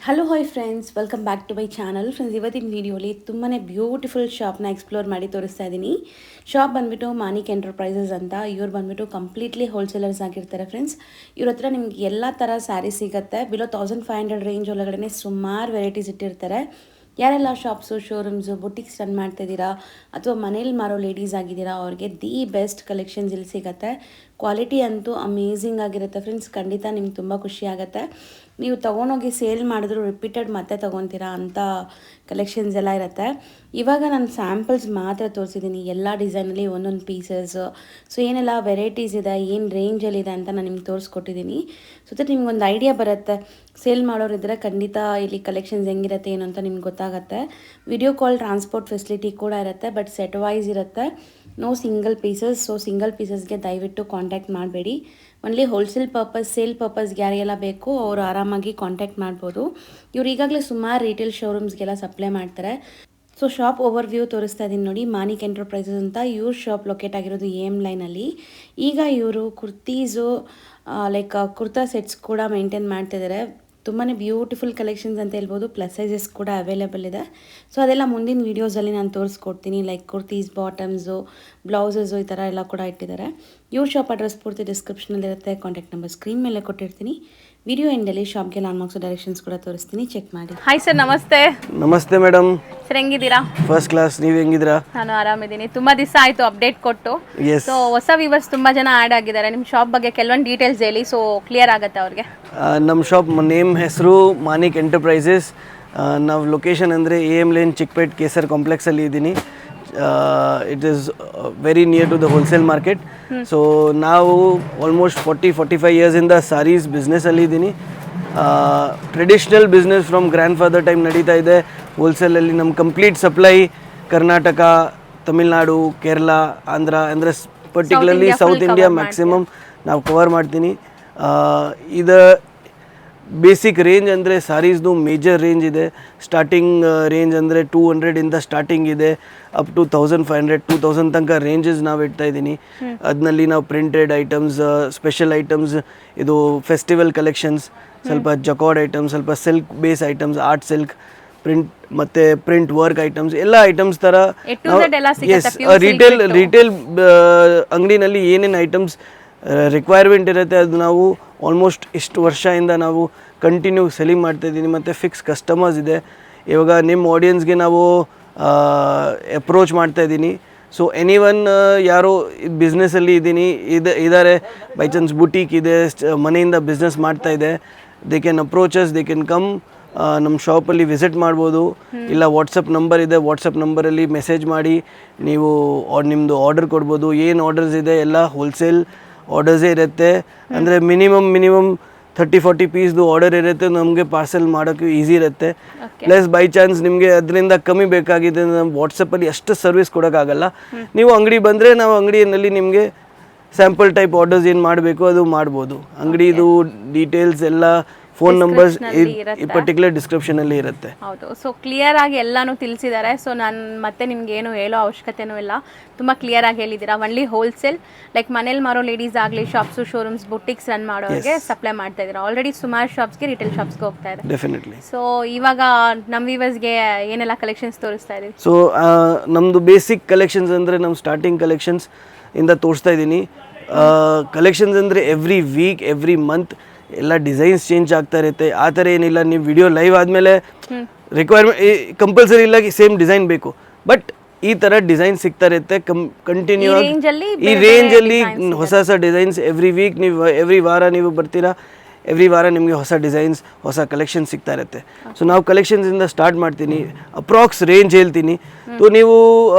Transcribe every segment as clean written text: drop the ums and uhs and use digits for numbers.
Hello hi friends, welcome back to my channel. Friends, ಇವತ್ತಿನ ವೀಡಿಯೋಲಿ ತುಂಬಾ ಬ್ಯೂಟಿಫುಲ್ ಶಾಪ್ನ ಎಕ್ಸ್ಪ್ಲೋರ್ ಮಾಡಿ ತೋರಿಸ್ತಾ ಇದ್ದೀನಿ. ಶಾಪ್ ಬಂದುಬಿಟ್ಟು ಮಾನಿಕ್ ಎಂಟರ್ಪ್ರೈಸಸ್ ಅಂತ. ಇವ್ರು ಬಂದುಬಿಟ್ಟು ಕಂಪ್ಲೀಟ್ಲಿ ಹೋಲ್ಸೇಲರ್ಸ್ ಆಗಿರ್ತಾರೆ ಫ್ರೆಂಡ್ಸ್. ಇವ್ರ ಹತ್ರ ನಿಮ್ಗೆ ಎಲ್ಲ ಥರ ಸ್ಯಾರಿ ಸಿಗುತ್ತೆ. ಬಿಲೋ 1500 ರೇಂಜ್ ಒಳಗಡೆ ಸುಮಾರು ವೆರೈಟೀಸ್ ಇಟ್ಟಿರ್ತಾರೆ. ಯಾರೆಲ್ಲ ಶಾಪ್ಸು, ಶೋರೂಮ್ಸು, ಬುಟಿಕ್ಸ್ ರನ್ ಮಾಡ್ತಿದ್ದೀರಾ ಅಥವಾ ಮನೇಲಿ ಮಾರೋ ಲೇಡೀಸ್ ಆಗಿದ್ದೀರಾ, ಅವ್ರಿಗೆ ದಿ ಬೆಸ್ಟ್ ಕಲೆಕ್ಷನ್ಸ್ ಇಲ್ಲಿ ಸಿಗುತ್ತೆ. ಕ್ವಾಲಿಟಿ ಅಂತೂ ಅಮೇಝಿಂಗ್ ಆಗಿರುತ್ತೆ ಫ್ರೆಂಡ್ಸ್. ಖಂಡಿತ ನಿಮ್ಗೆ ತುಂಬ ಖುಷಿ ಆಗುತ್ತೆ. ನೀವು ತೊಗೊಂಡೋಗಿ ಸೇಲ್ ಮಾಡಿದ್ರು ರಿಪೀಟೆಡ್ ಮತ್ತೆ ತೊಗೊತೀರಾ ಅಂಥ ಕಲೆಕ್ಷನ್ಸ್ ಎಲ್ಲ ಇರುತ್ತೆ. ಇವಾಗ ನಾನು ಸ್ಯಾಂಪಲ್ಸ್ ಮಾತ್ರ ತೋರಿಸಿದ್ದೀನಿ, ಎಲ್ಲ ಡಿಸೈನಲ್ಲಿ ಒಂದೊಂದು ಪೀಸಸ್ಸು. ಸೊ ಏನೆಲ್ಲ ವೆರೈಟೀಸ್ ಇದೆ, ಏನು ರೇಂಜಲ್ಲಿದೆ ಅಂತ ನಾನು ನಿಮ್ಗೆ ತೋರಿಸ್ಕೊಟ್ಟಿದ್ದೀನಿ. ಸೊ ದಟ್ ನಿಮ್ಗೊಂದು ಐಡಿಯಾ ಬರುತ್ತೆ. ಸೇಲ್ ಮಾಡೋರಿದ್ದರೆ ಖಂಡಿತ ಇಲ್ಲಿ ಕಲೆಕ್ಷನ್ಸ್ ಹೆಂಗಿರುತ್ತೆ ಏನು ಅಂತ ನಿಮ್ಗೆ ಗೊತ್ತಾಗುತ್ತೆ. ವಿಡಿಯೋ ಕಾಲ್ ಟ್ರಾನ್ಸ್ಪೋರ್ಟ್ ಫೆಸಿಲಿಟಿ ಕೂಡ ಇರುತ್ತೆ, ಬಟ್ ಸೆಟ್ ವೈಸ್ ಇರುತ್ತೆ. No single pieces. So single ಪೀಸಸ್ಗೆ ದಯವಿಟ್ಟು ಕಾಂಟ್ಯಾಕ್ಟ್ ಮಾಡಬೇಡಿ. ಒನ್ಲಿ ಹೋಲ್ಸೇಲ್ ಪರ್ಪಸ್, ಸೇಲ್ ಪರ್ಪಸ್ಗೆ ಯಾರಿಗೆಲ್ಲ ಬೇಕು ಅವರು ಆರಾಮಾಗಿ ಕಾಂಟ್ಯಾಕ್ಟ್ ಮಾಡ್ಬೋದು. ಇವ್ರು ಈಗಾಗಲೇ ಸುಮಾರು ರಿಟೇಲ್ ಶೋರೂಮ್ಸ್ಗೆಲ್ಲ ಸಪ್ಲೈ ಮಾಡ್ತಾರೆ. ಸೊ ಶಾಪ್ ಓವರ್ ವ್ಯೂ ತೋರಿಸ್ತಾ ಇದ್ದೀನಿ ನೋಡಿ. ಮಾನಿಕ್ ಎಂಟರ್ಪ್ರೈಸಸ್ ಅಂತ ಇವ್ರ ಶಾಪ್ ಲೊಕೇಟ್ ಆಗಿರೋದು AM ಲೈನಲ್ಲಿ. ಈಗ ಇವರು ಕುರ್ತೀಸು ಲೈಕ್ ಕುರ್ತಾ ಸೆಟ್ಸ್ ಕೂಡ ಮೇಂಟೈನ್ ಮಾಡ್ತಿದ್ದಾರೆ. ತುಂಬಾ ಬ್ಯೂಟಿಫುಲ್ ಕಲೆಕ್ಷನ್ಸ್ ಅಂತ ಹೇಳ್ಬೋದು. ಪ್ಲಸ್ ಸೈಜಸ್ ಕೂಡ ಅವೈಲೇಬಲ್ ಇದೆ. ಸೊ ಅದೆಲ್ಲ ಮುಂದಿನ ವೀಡಿಯೋಸಲ್ಲಿ ನಾನು ತೋರಿಸ್ಕೊಡ್ತೀನಿ. ಲೈಕ್ ಕುರ್ತೀಸ್, ಬಾಟಮ್ಸು, ಬ್ಲೌಸಸ್ಸು ಈ ಥರ ಎಲ್ಲ ಕೂಡ ಇಟ್ಟಿದ್ದಾರೆ. ಇವ್ರ ಶಾಪ್ ಅಡ್ರೆಸ್ ಪೂರ್ತಿ ಡಿಸ್ಕ್ರಿಪ್ಷನಲ್ಲಿರುತ್ತೆ. ಕಾಂಟ್ಯಾಕ್ಟ್ ನಂಬರ್ ಸ್ಕ್ರೀನ್ ಮೇಲೆ ಕೊಟ್ಟಿರ್ತೀನಿ. ವಿಡಿಯೋ ಎಂಡಲ್ಲಿ ಶಾಪ್ಗೆ ಲಾಂಗ್ ಮಾರ್ಕ್ಸ್ ಡೈರೆಕ್ಷನ್ಸ್ ಕೂಡ ತೋರಿಸ್ತೀನಿ, ಚೆಕ್ ಮಾಡಿ. ಹಾಯ್ ಸರ್, ನಮಸ್ತೆ. ನಮಸ್ತೆ ಮೇಡಮ್. ಸರ್ ಹೆಂಗಿದ್ದೀರಾ? First class. ನೀವು ಹೆಂಗಿದ್ದೀರಾ? ನಾನು ಆರಾಮಿದ್ದೀನಿ. ತುಂಬಾ ದಿವಸ ಆಯಿತು ಅಪ್ಡೇಟ್ ಕೊಟ್ಟು. ಎಸ್. ಸೊ ಹೊಸ ವ್ಯೂವರ್ಸ್ ತುಂಬ ಜನ ಆ್ಯಡ್ ಆಗಿದ್ದಾರೆ. ನಿಮ್ಮ ಶಾಪ್ ಬಗ್ಗೆ ಕೆಲವೊಂದು ಡೀಟೇಲ್ಸ್ ಹೇಳಿ, ಸೊ ಕ್ಲಿಯರ್ ಆಗುತ್ತೆ ಅವ್ರಿಗೆ. ನಮ್ಮ ಶಾಪ್ ನೇಮ್ ಹೆಸರು ಮಾನಿಕ್ ಎಂಟರ್ಪ್ರೈಸಸ್. ನಾವು ಲೊಕೇಶನ್ ಅಂದರೆ AM ಲೈನ್, ಚಿಕ್ಕಪೇಟ್, ಕೇಸರ್ ಕಾಂಪ್ಲೆಕ್ಸಲ್ಲಿ ಇದ್ದೀನಿ. It is very near to the wholesale market. So ನಾವು ಆಲ್ಮೋಸ್ಟ್ 40-45 ಇಯರ್ಸಿಂದ ಸಾರೀಸ್ ಬಿಸ್ನೆಸ್ಸಲ್ಲಿ ಇದ್ದೀನಿ. Traditional business from grandfather time ನಡೀತಾ ಇದೆ. ಹೋಲ್ಸೇಲಲ್ಲಿ ನಮ್ಮ ಕಂಪ್ಲೀಟ್ ಸಪ್ಲೈ ಕರ್ನಾಟಕ, ತಮಿಳ್ನಾಡು, ಕೇರಳ, ಆಂಧ್ರ, ಅಂದರೆ ಪರ್ಟಿಕ್ಯುಲರ್ಲಿ ಸೌತ್ ಇಂಡಿಯಾ ಮ್ಯಾಕ್ಸಿಮಮ್ ನಾವು ಕವರ್ ಮಾಡ್ತೀನಿ. ಇದು ಬೇಸಿಕ್ ರೇಂಜ್ ಅಂದರೆ ಸಾರೀಸ್ದು ಮೇಜರ್ ರೇಂಜ್ ಇದೆ. ಸ್ಟಾರ್ಟಿಂಗ್ ರೇಂಜ್ ಅಂದರೆ 200ಇಂದ ಸ್ಟಾರ್ಟಿಂಗ್ ಇದೆ, ಅಪ್ ಟು 1500-2000 ತನಕ ರೇಂಜಸ್ ನಾವು ಇಡ್ತಾ ಇದ್ದೀನಿ. ಅದರಲ್ಲಿ ನಾವು ಪ್ರಿಂಟೆಡ್ ಐಟಮ್ಸ್, ಸ್ಪೆಷಲ್ ಐಟಮ್ಸ್, ಇದು ಫೆಸ್ಟಿವಲ್ ಕಲೆಕ್ಷನ್ಸ್, ಸ್ವಲ್ಪ ಜಕಾರ್ಡ್ ಐಟಮ್ಸ್, ಸ್ವಲ್ಪ silk base items, art silk, print ಮತ್ತು ಪ್ರಿಂಟ್ ವರ್ಕ್ ಐಟಮ್ಸ್, ಎಲ್ಲ ಐಟಮ್ಸ್ ಥರ. ಎಸ್, ರಿಟೇಲ್ ಅಂಗಡಿನಲ್ಲಿ ಏನೇನು ಐಟಮ್ಸ್ ರಿಕ್ವೈರ್ಮೆಂಟ್ ಇರುತ್ತೆ ಅದು ನಾವು ಆಲ್ಮೋಸ್ಟ್ ಇಷ್ಟು ವರ್ಷದಿಂದ ನಾವು ಕಂಟಿನ್ಯೂ ಸೆಲ್ಲಿಂಗ್ ಮಾಡ್ತಾಯಿದ್ದೀನಿ. ಮತ್ತು ಫಿಕ್ಸ್ ಕಸ್ಟಮರ್ಸ್ ಇದೆ. ಇವಾಗ ನಿಮ್ಮ ಆಡಿಯನ್ಸ್ಗೆ ನಾವು ಅಪ್ರೋಚ್ ಮಾಡ್ತಾಯಿದ್ದೀನಿ. ಸೊ ಎನಿವನ್ ಯಾರು ಬಿಸ್ನೆಸ್ಸಲ್ಲಿ ಇದ್ದಾರೆ, ಬೈ ಚಾನ್ಸ್ ಬುಟೀಕ್ ಇದೆ, ಮನೆಯಿಂದ ಬಿಸ್ನೆಸ್ ಮಾಡ್ತಾಯಿದೆ, they can approaches, they can come ನಮ್ಮ ಶಾಪಲ್ಲಿ ವಿಸಿಟ್ ಮಾಡ್ಬೋದು. ಇಲ್ಲ ವಾಟ್ಸಪ್ ನಂಬರ್ ಇದೆ, ವಾಟ್ಸಪ್ ನಂಬರಲ್ಲಿ ಮೆಸೇಜ್ ಮಾಡಿ ನೀವು ನಿಮ್ಮದು ಆರ್ಡರ್ ಕೊಡ್ಬೋದು. ಏನು ಆರ್ಡರ್ಸ್ ಇದೆ ಎಲ್ಲ ಹೋಲ್ಸೇಲ್ ಆರ್ಡರ್ಸೇ ಇರುತ್ತೆ. ಅಂದರೆ ಮಿನಿಮಮ್ 30-40 ಪೀಸ್ದು ಆರ್ಡರ್ ಇರುತ್ತೆ. ನಮಗೆ ಪಾರ್ಸೆಲ್ ಮಾಡೋಕ್ಕೆ ಈಸಿ ಇರುತ್ತೆ. ಪ್ಲಸ್ ಬೈ ಚಾನ್ಸ್ ನಿಮಗೆ ಅದರಿಂದ ಕಮ್ಮಿ ಬೇಕಾಗಿದೆ, ನಮ್ಮ ವಾಟ್ಸಪ್ಪಲ್ಲಿ ಅಷ್ಟು ಸರ್ವಿಸ್ ಕೊಡೋಕ್ಕಾಗಲ್ಲ. ನೀವು ಅಂಗಡಿ ಬಂದರೆ ನಾವು ಅಂಗಡಿಯಲ್ಲಿ ನಿಮಗೆ ಸ್ಯಾಂಪಲ್ ಟೈಪ್ ಆರ್ಡರ್ಸ್ ಏನು ಮಾಡಬೇಕು ಅದು ಮಾಡ್ಬೋದು. ಅಂಗಡಿದು ಡೀಟೇಲ್ಸ್ ಎಲ್ಲ, ಫೋನ್ ನಂಬರ್ಸ್ ಈ ಪರ್ಟಿಕ್ಯುಲರ್ ಡಿಸ್ಕ್ರಿಪ್ಷನಲ್ಲಿ ಇರುತ್ತೆ. ಹೌದು. ಸೊ ಕ್ಲಿಯರ್ ಆಗಿ ಎಲ್ಲಾನು ತಿಳಿಸಿದ್ದಾರೆ. ಸೊ ನಾನು ಮತ್ತೆ ನಿಮ್ಗೆ ಏನು ಹೇಳೋ ಅವಶ್ಯಕತೆನೂ ಇಲ್ಲ, ತುಂಬ ಕ್ಲಿಯರ್ ಆಗಿ ಹೇಳಿದ್ದೀರಾ. ಒನ್ಲಿ ಹೋಲ್ಸೇಲ್, ಲೈಕ್ ಮನೇಲಿ ಮಾರೋ ಲೇಡೀಸ್ ಆಗಲಿ, ಶಾಪ್ಸು, ಶೋರೂಮ್ಸ್, ಬುಟಿಕ್ಸ್ ರನ್ ಮಾಡೋರಿಗೆ ಸಪ್ಲೈ ಮಾಡ್ತಾ ಇದ್ದೀರಾ. ಆಲ್ರೆಡಿ ಸುಮಾರು ಶಾಪ್ಸ್ಗೆ, ರಿಟೇಲ್ ಶಾಪ್ಸ್ಗೆ ಹೋಗ್ತಾ ಇದೆ. ಡೆಫಿನೆಟ್ಲಿ. ಸೊ ಇವಾಗ ನಮ್ಮ ವ್ಯೂವರ್ಸ್ಗೆ ಏನೆಲ್ಲ ಕಲೆಕ್ಷನ್ಸ್ ತೋರಿಸ್ತಾ ಇದ್ದೀವಿ? ಸೊ ನಮ್ಮದು ಬೇಸಿಕ್ ಕಲೆಕ್ಷನ್ಸ್ ಅಂದರೆ ನಮ್ಮ ಸ್ಟಾರ್ಟಿಂಗ್ ಕಲೆಕ್ಷನ್ಸ್ ಇಂದ ತೋರಿಸ್ತಾ ಇದ್ದೀನಿ. ಕಲೆಕ್ಷನ್ಸ್ ಅಂದರೆ ಎವ್ರಿ ವೀಕ್, ಎವ್ರಿ ಮಂತ್ ಎಲ್ಲ ಡಿಸೈನ್ಸ್ ಚೇಂಜ್ ಆಗ್ತಾ ಇರುತ್ತೆ. ಆ ಥರ ಏನಿಲ್ಲ. ನೀವು ವಿಡಿಯೋ ಲೈವ್ ಆದಮೇಲೆ ರಿಕ್ವೈರ್ಮೆಂಟ್ ಕಂಪಲ್ಸರಿ ಇಲ್ಲ ಸೇಮ್ ಡಿಸೈನ್ ಬೇಕು, ಬಟ್ ಈ ಥರ ಡಿಸೈನ್ ಸಿಗ್ತಾ ಇರುತ್ತೆ ಕಂಟಿನ್ಯೂ ಆಗಿ. ಈ ರೇಂಜಲ್ಲಿ ಹೊಸ ಹೊಸ ಡಿಸೈನ್ಸ್ ಎವ್ರಿ ವೀಕ್, ನೀವು ಎವ್ರಿ ವಾರ ನೀವು ಬರ್ತೀರಾ, ಎವ್ರಿ ವಾರ ನಿಮಗೆ ಹೊಸ ಡಿಸೈನ್ಸ್, ಹೊಸ ಕಲೆಕ್ಷನ್ ಸಿಗ್ತಾ ಇರುತ್ತೆ. ಸೊ ನಾವು ಕಲೆಕ್ಷನ್ಸಿಂದ ಸ್ಟಾರ್ಟ್ ಮಾಡ್ತೀನಿ. ಅಪ್ರಾಕ್ಸ್ ರೇಂಜ್ ಹೇಳ್ತೀನಿ. ಸೊ ನೀವು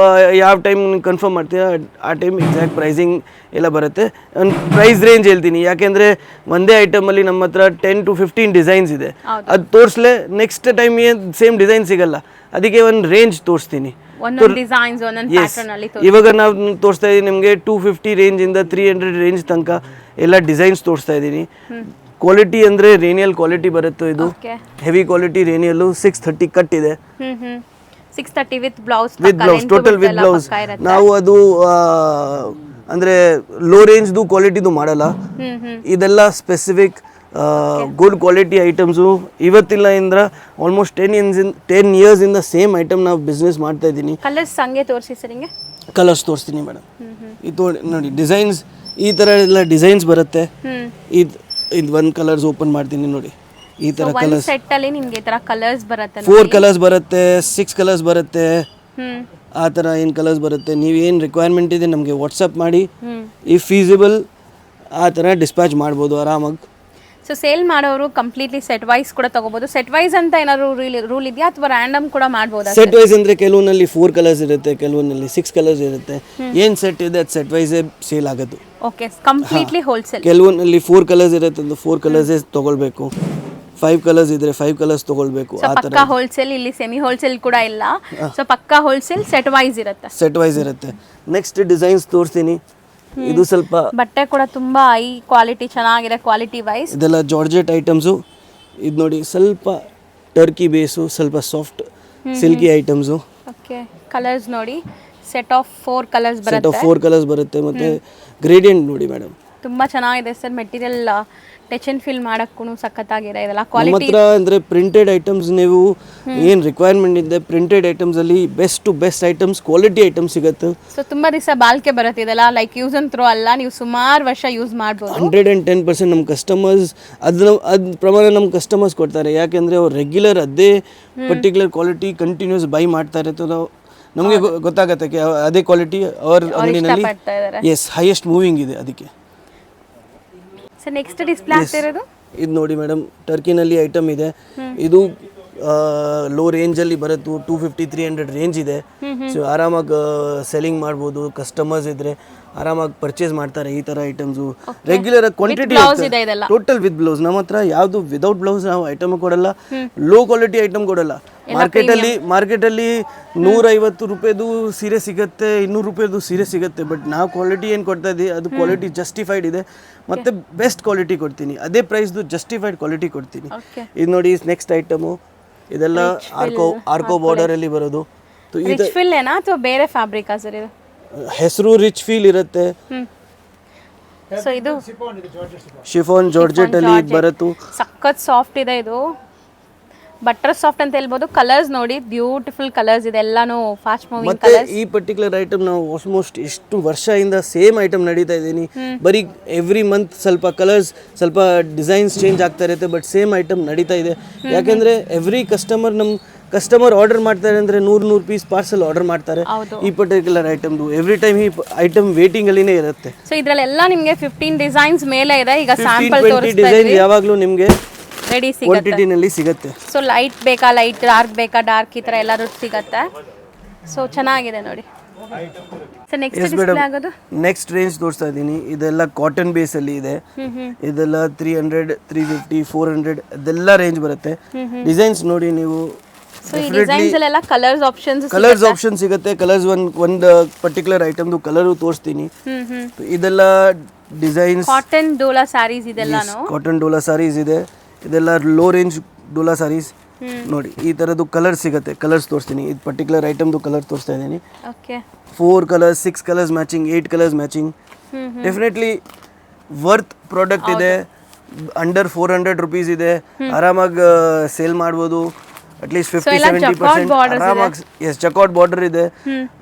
ಯಾವ ಟೈಮ್ ಕನ್ಫರ್ಮ್ ಮಾಡ್ತೀರಾ ಆ ಟೈಮ್ ಎಕ್ಸಾಕ್ಟ್ ಪ್ರೈಸಿಂಗ್ ಎಲ್ಲ ಬರುತ್ತೆ. ಒಂದು ಪ್ರೈಸ್ ರೇಂಜ್ ಹೇಳ್ತೀನಿ, ಯಾಕೆಂದರೆ ಒಂದೇ ಐಟಮಲ್ಲಿ ನಮ್ಮ ಹತ್ರ 10-15 ಡಿಸೈನ್ಸ್ ಇದೆ. ಅದು ತೋರಿಸ್ಲೆ ನೆಕ್ಸ್ಟ್ ಟೈಮ್ ಏನು ಸೇಮ್ ಡಿಸೈನ್ ಸಿಗಲ್ಲ, ಅದಕ್ಕೆ ಒಂದು ರೇಂಜ್ ತೋರಿಸ್ತೀನಿ. ಇವಾಗ ನಾವು ತೋರಿಸ್ತಾ ಇದ್ದೀನಿ ನಿಮಗೆ 250 ರೇಂಜಿಂದ 300 ರೇಂಜ್ ತನಕ ಎಲ್ಲ ಡಿಸೈನ್ಸ್ ತೋರಿಸ್ತಾ ಇದ್ದೀನಿ. ಕ್ವಾಲಿಟಿ ಅಂದರೆ ರೇನಿಯಲ್ ಕ್ವಾಲಿಟಿ ಬರುತ್ತೆ. ಇದು ಹೆವಿ ಕ್ವಾಲಿಟಿ ರೇನಿಯಲ್ಲು. 630 ಕಟ್ ಇದೆ. 630 with blouse, total with blouse. ನಾವು ಅದು ಅಂದರೆ ಲೋ ರೇಂಜ್ದು ಕ್ವಾಲಿಟಿದು ಮಾಡಲ್ಲ. ಇದೆಲ್ಲ ಸ್ಪೆಸಿಫಿಕ್ ಗುಡ್ ಕ್ವಾಲಿಟಿ ಐಟಮ್ಸು. ಇವತ್ತಿಲ್ಲ ಅಂದ್ರೆ ಆಲ್ಮೋಸ್ಟ್ 10 ಇಯರ್ಸಿಂದ ಸೇಮ್ ಐಟಮ್ ನಾವು ಬಿಸ್ನೆಸ್ ಮಾಡ್ತಾ ಇದ್ದೀನಿ. ಕಲರ್ಸ್ ಹಂಗೆ ತೋರಿಸಿ ಸರ್ ಹಿಂಗೆ ಕಲರ್ಸ್ ತೋರಿಸ್ತೀನಿ ಮೇಡಮ್. ಇದು ನೋಡಿ ಡಿಸೈನ್ಸ್ ಈ ಥರ ಎಲ್ಲ ಡಿಸೈನ್ಸ್ ಬರುತ್ತೆ. ಇದು ಒಂದು ಕಲರ್ಸ್ ಓಪನ್ ಮಾಡ್ತೀನಿ ನೋಡಿ. ಈ ಥರ ಕಲರ್ಸ್ ಸೆಟ್ ಅಲ್ಲಿ ನಿಮಗೆ ಈ ತರ ಕಲರ್ಸ್ ಬರುತ್ತೆ. 4 ಕಲರ್ಸ್ ಬರುತ್ತೆ, 6 ಕಲರ್ಸ್ ಬರುತ್ತೆ. ಆ ಥರ ಏನು ಕಲರ್ಸ್ ಬರುತ್ತೆ. ನೀವು ಏನು ರಿಕ್ವೈರ್ಮೆಂಟ್ ಇದೆ ನಮಗೆ ವಾಟ್ಸಪ್ ಮಾಡಿ, ಇಫ್ ಫೀಸಿಬಲ್ ಆ ಥರ ಡಿಸ್ಪ್ಯಾಚ್ ಮಾಡ್ಬೋದು ಆರಾಮಾಗಿ. ಸೊ ಸೇಲ್ ಮಾಡೋರು ಕಂಪ್ಲೀಟ್ಲಿ ಸೆಟ್ ವೈಸ್ ಕೂಡ ತಗೋಬಹುದು. ಸೆಟ್ ವೈಸ್ ಅಂತ ಏನಾದ್ರು ರೂಲ್ ಇದೆಯಾ ಅಥವಾ ರ್ಯಾಂಡಮ್ ಕೂಡ ಮಾಡ್ಬೋದಾ? ಸೆಟ್ ವೈಸ್ ಅಂದರೆ ಕೆಲವೊಂದಲ್ಲಿ 4 ಕಲರ್ಸ್ ಇರುತ್ತೆ, ಕೆಲವೊಂದಲ್ಲಿ 6 ಕಲರ್ಸ್ ಇರುತ್ತೆ. ಏನು ಸೆಟ್ ಇದೆ ಅದು ಸೆಟ್ ವೈಸೇ ಸೇಲ್ ಆಗೋದು. Okay, completely wholesale. ಕೆಲವೊಂದಲ್ಲಿ 4 ಕಲರ್ಸ್ ಇರುತ್ತೆ ಅಂದ್ರೆ 4 ಕಲರ್ಸೇ ತೊಗೊಳ್ಬೇಕು. 5 ಕಲರ್ಸ್ ಇದ್ರೆ 5 ಕಲರ್ಸ್ ತೊಗೊಳ್ಬೇಕು. ಆ ಥರ ಪಕ್ಕಾ ಹೋಲ್ಸೇಲ್, ಇಲ್ಲಿ ಸೆಮಿ ಹೋಲ್ಸೇಲ್ ಕೂಡ ಇಲ್ಲ. ಸೊ ಪಕ್ಕಾ ಹೋಲ್ಸೇಲ್ ಸೆಟ್ ವೈಸ್ ಇರುತ್ತೆ. ಸೆಟ್ ವೈಸ್ ಇರುತ್ತೆ. ನೆಕ್ಸ್ಟ್ ಡಿಸೈನ್ಸ್ ತೋರಿಸ್ತೀನಿ. ಇದು ಸ್ವಲ್ಪ ಬಟ್ಟೆ ಕೂಡ ತುಂಬಾ ಹೈ ಕ್ವಾಲಿಟಿ ಚೆನ್ನಾಗಿದೆ, ಕ್ವಾಲಿಟಿ ವೈಸ್. ಇದೆಲ್ಲ ಜಾರ್ಜೆಟ್ ಐಟಮ್ಸು. ಇದು ನೋಡಿ ಸ್ವಲ್ಪ ಟರ್ಕಿ ಬೇಸು, ಸ್ವಲ್ಪ soft silky items. Okay, colours ನೋಡಿ, ಸೆಟ್ ಆಫ್ 4 ಕಲರ್ಸ್ ಸೆಟ್ ಬರುತ್ತೆ. ಆಫ್ 4 ಕಲರ್ಸ್ ಬರುತ್ತೆ. ಮತ್ತೆ ಗ್ರೇಡಿಯಂಟ್ ನೋಡಿ ಮೇಡಮ್, ತುಂಬಾ ಚೆನ್ನಾಗಿದೆ sir. Material touch and feel ಮಾಡಕ್ಕೂ ಸಖತ್ತಾಗಿದೆ. ಇದೆಲ್ಲ ನಮ್ಮ ಕ್ವಾಲಿಟಿ ಹತ್ರ ಅಂದರೆ ಪ್ರಿಂಟೆಡ್ ಐಟಮ್ಸ್ ನೀವು ಏನು ರಿಕ್ವೈರ್ಮೆಂಟ್ ಇದೆ ಪ್ರಿಂಟೆಡ್ ಐಟಮ್ಸಲ್ಲಿ best to best items, quality items ಸಿಗುತ್ತೆ. ಸೊ ತುಂಬಾ ದಿವಸ ಬಾಳ್ಕೆ ಬರುತ್ತೆ ಇದೆಲ್ಲ. ಲೈಕ್ ಯೂಸ್ ಅಂಡ್ ಥ್ರೋ ಅಲ್ಲ, ನೀವು ಸುಮಾರು ವರ್ಷ ಯೂಸ್ ಮಾಡ್ಬೋದು. 110% ನಮ್ಮ ಕಸ್ಟಮರ್ಸ್ ಅದ್ರ ಪ್ರಮಾಣ ನಮ್ಮ ಕಸ್ಟಮರ್ಸ್ ಕೊಡ್ತಾರೆ. ಯಾಕೆಂದರೆ ಅವ್ರು ರೆಗ್ಯುಲರ್ ಅದೇ ಪರ್ಟಿಕ್ಯುಲರ್ ಕ್ವಾಲಿಟಿ ಕಂಟಿನ್ಯೂಸ್ ಬೈ ಮಾಡ್ತಾ ಇರುತ್ತೆ. ನಮಗೆ ಗೊತ್ತಾಗತ್ತೆ ಅದೇ ಕ್ವಾಲಿಟಿ ಅವ್ರ ಅಂಗಡಿನಲ್ಲಿ ಎಸ್ ಹೈಯೆಸ್ಟ್ ಮೂವಿಂಗ್ ಇದೆ. ಅದಕ್ಕೆ ಸರ್ ನೆಕ್ಸ್ಟ್ ಡಿಸ್ಪ್ಲೇ ಆಗ್ತಿರೋದು ಇದು ನೋಡಿ ಮೇಡಮ್, ಟರ್ಕಿನಲ್ಲಿ ಐಟಮ್ ಇದೆ. ಇದು ಲೋ ರೇಂಜಲ್ಲಿ ಬರುತ್ತೆ, 250-300 ರೇಂಜ್ ಇದೆ. ಸೊ ಆರಾಮಾಗಿ ಸೆಲ್ಲಿಂಗ್ ಮಾಡ್ಬೋದು. ಕಸ್ಟಮರ್ಸ್ ಇದ್ರೆ ಆರಾಮಾಗಿ ಪರ್ಚೇಸ್ ಮಾಡ್ತಾರೆ ಈ ಥರ items. Regular quantity total with blouse. ನಮ್ಮ ಹತ್ರ ಯಾವುದು ವಿದೌಟ್ ಬ್ಲೌಸ್ ನಾವು ಐಟಮ್ ಕೊಡಲ್ಲ, ಲೋ ಕ್ವಾಲಿಟಿ ಐಟಮ್ ಕೊಡಲ್ಲ. ಮಾರ್ಕೆಟಲ್ಲಿ 150 ರೂಪಾಯಿದು ಸೀರೆ ಸಿಗುತ್ತೆ, 200 ರೂಪಾಯಿದು ಸೀರೆ ಸಿಗುತ್ತೆ. ಬಟ್ ನಾವು ಕ್ವಾಲಿಟಿ ಏನು ಕೊಡ್ತಾ ಇದ್ದೀವಿ ಅದು ಕ್ವಾಲಿಟಿ ಜಸ್ಟಿಫೈಡ್ ಇದೆ, ಮತ್ತು ಬೆಸ್ಟ್ ಕ್ವಾಲಿಟಿ ಕೊಡ್ತೀನಿ. ಅದೇ ಪ್ರೈಸ್ದು ಜಸ್ಟಿಫೈಡ್ ಕ್ವಾಲಿಟಿ ಕೊಡ್ತೀನಿ. ಇದು ನೋಡಿ ನೆಕ್ಸ್ಟ್ ಐಟಮು. ಇದೆಲ್ಲ ಆರ್ಕೋ ಬಾರ್ಡರಲ್ಲಿ ಬರೋದು. ರಿಚ್ ಫೀಲ್ ಏನಾ ಅಥವಾ ಬೇರೆ ಫ್ಯಾಬ್ರಿಕಾ ಸರ್ ಇದು? ಹೆಸರು ರಿಚ್ ಫೀಲ್ ಇರುತ್ತೆ. ಸೊ ಇದು ಶಿಫಾನ್ ಜಾರ್ಜೆಟ್ ಅಲ್ಲಿ ಬರುತ್ತೆ. ಸಖತ್ ಸಾಫ್ಟ್ ಇದೆ ಇದು, ಬಟರ್ ಸಾಫ್ಟ್ ಅಂತ ಹೇಳ್ಬೋದು. ಕಲರ್ಸ್ ನೋಡಿ, ಬ್ಯೂಟಿಫುಲ್ ಕಲರ್ಸ್ ಇದೆ, ಎಲ್ಲಾನು ಫಾಸ್ಟ್ ಮೂವಿಂಗ್ ಮತ್ತೆ ಕಲರ್ಸ್. ಈ ಪರ್ಟಿಕ್ಯುಲರ್ ಐಟಮ್ ನಾವು ಆಲ್ಮೋಸ್ಟ್ ಎಷ್ಟು ವರ್ಷದಿಂದ ಸೇಮ್ ಐಟಮ್ ನಡೀತಾ ಇದ್ದೀನಿ. ಬರೀ ಎವ್ರಿ ಮಂತ್ ಸ್ವಲ್ಪ ಕಲರ್ಸ್, ಸ್ವಲ್ಪ ಡಿಸೈನ್ಸ್ ಚೇಂಜ್ ಆಗ್ತಾ ಇರುತ್ತೆ, ಬಟ್ ಸೇಮ್ ಐಟಮ್ ನಡೀತಾ ಇದೆ. ಯಾಕೆಂದ್ರೆ ಎವ್ರಿ ಕಸ್ಟಮರ್ ಆರ್ಡರ್ ಮಾಡ್ತಾರೆ ಅಂದರೆ 100 ಪೀಸ್ ಪಾರ್ಸಲ್ ಆರ್ಡರ್ ಮಾಡ್ತಾರೆ ಈ ಪರ್ಟಿಕ್ಯುಲರ್ ಐಟಮ್ದು. ಎವ್ರಿ ಟೈಮ್ ಈ ಐಟಮ್ ವೇಟಿಂಗ್ ಅಲ್ಲಿನೇ ಇರುತ್ತೆ. ಸೊ ಇದ್ರಲ್ಲೆಲ್ಲ ನಿಮಗೆ 15 ಡಿಸೈನ್ಸ್ ಮೇಲೆ ಇದೆ. ಈಗ ಸ್ಯಾಂಪಲ್ 20 ತೋರಿಸ್ತಾ ಡಿಸೈನ್ ಇದ್ದೀವಿ, ಯಾವಾಗಲೂ ನಿಮಗೆ ರೆಡಿ ಸಿಗುತ್ತೆ. ಕ್ವಾಂಟಿಟಿನಲ್ಲಿ ಸಿಗುತ್ತೆ. ಸೊ ಲೈಟ್ ಬೇಕಾ ಲೈಟ್, ಡಾರ್ಕ್ ಬೇಕಾ ಡಾರ್ಕ್, ಈ ಥರ ಎಲ್ಲರೂ ಸಿಗುತ್ತೆ. ಸೊ ಚೆನ್ನಾಗಿದೆ ನೋಡಿ. ಸೊ ನೆಕ್ಸ್ಟ್ ಡಿಸ್ಪ್ಲೇ ಆಗೋದು ನೆಕ್ಸ್ಟ್ ರೇಂಜ್ ತೋರಿಸ್ತಾ ಇದ್ದೀನಿ. ಇದೆಲ್ಲ ಕಾಟನ್ ಬೇಸ್ ಅಲ್ಲಿ ಇದೆ. ಇದೆಲ್ಲ 300, 350, 400 ಅದೆಲ್ಲ ರೇಂಜ್ ಬರುತ್ತೆ. ಡಿಸೈನ್ಸ್ ನೋಡಿ ನೀವು. ಸೊ ಈ ಡಿಸೈನ್ಸ್ ಅಲ್ಲೆಲ್ಲ ಕಲರ್ಸ್ ಆಪ್ಷನ್ ಸಿಗುತ್ತೆ. ಕಲರ್ಸ್ ಒಂದು ಪರ್ಟಿಕ್ಯುಲರ್ ಐಟಮ್ದು ಕಲರು ತೋರಿಸ್ತೀನಿ. ಇದೆಲ್ಲ ಡಿಸೈನ್ಸ್ ಕಾಟನ್ ಡೋಲಾ ಸ್ಯಾರೀಸ್ ಇದೆಲ್ಲಾನು. ಕಾಟನ್ ಡೋಲಾ ಸ್ಯಾರೀಸ್ ಇದೆ. ಇದೆಲ್ಲ ಲೋ ರೇಂಜ್ ಡೋಲಾ ಸ್ಯಾರೀಸ್ ನೋಡಿ. ಈ ಥರದ್ದು ಕಲರ್ ಸಿಗುತ್ತೆ. ಕಲರ್ಸ್ ತೋರಿಸ್ತೀನಿ. ಇದು ಪರ್ಟಿಕ್ಯುಲರ್ ಐಟಮ್ದು ಕಲರ್ ತೋರಿಸ್ತಾ ಇದ್ದೀನಿ. Okay, 4 colours, 6 colours matching, 8 colours matching. Definitely worth product ಇದೆ. ಅಂಡರ್ 400 ರುಪೀಸ್ ಇದೆ. ಆರಾಮಾಗಿ ಸೇಲ್ ಮಾಡ್ಬೋದು. ಅಟ್ಲೀಸ್ಟ್ 50-70% ಆರಾಮಾಗಿ. ಎಸ್, ಚೆಕ್ಔಟ್ ಬಾರ್ಡರ್ ಇದೆ,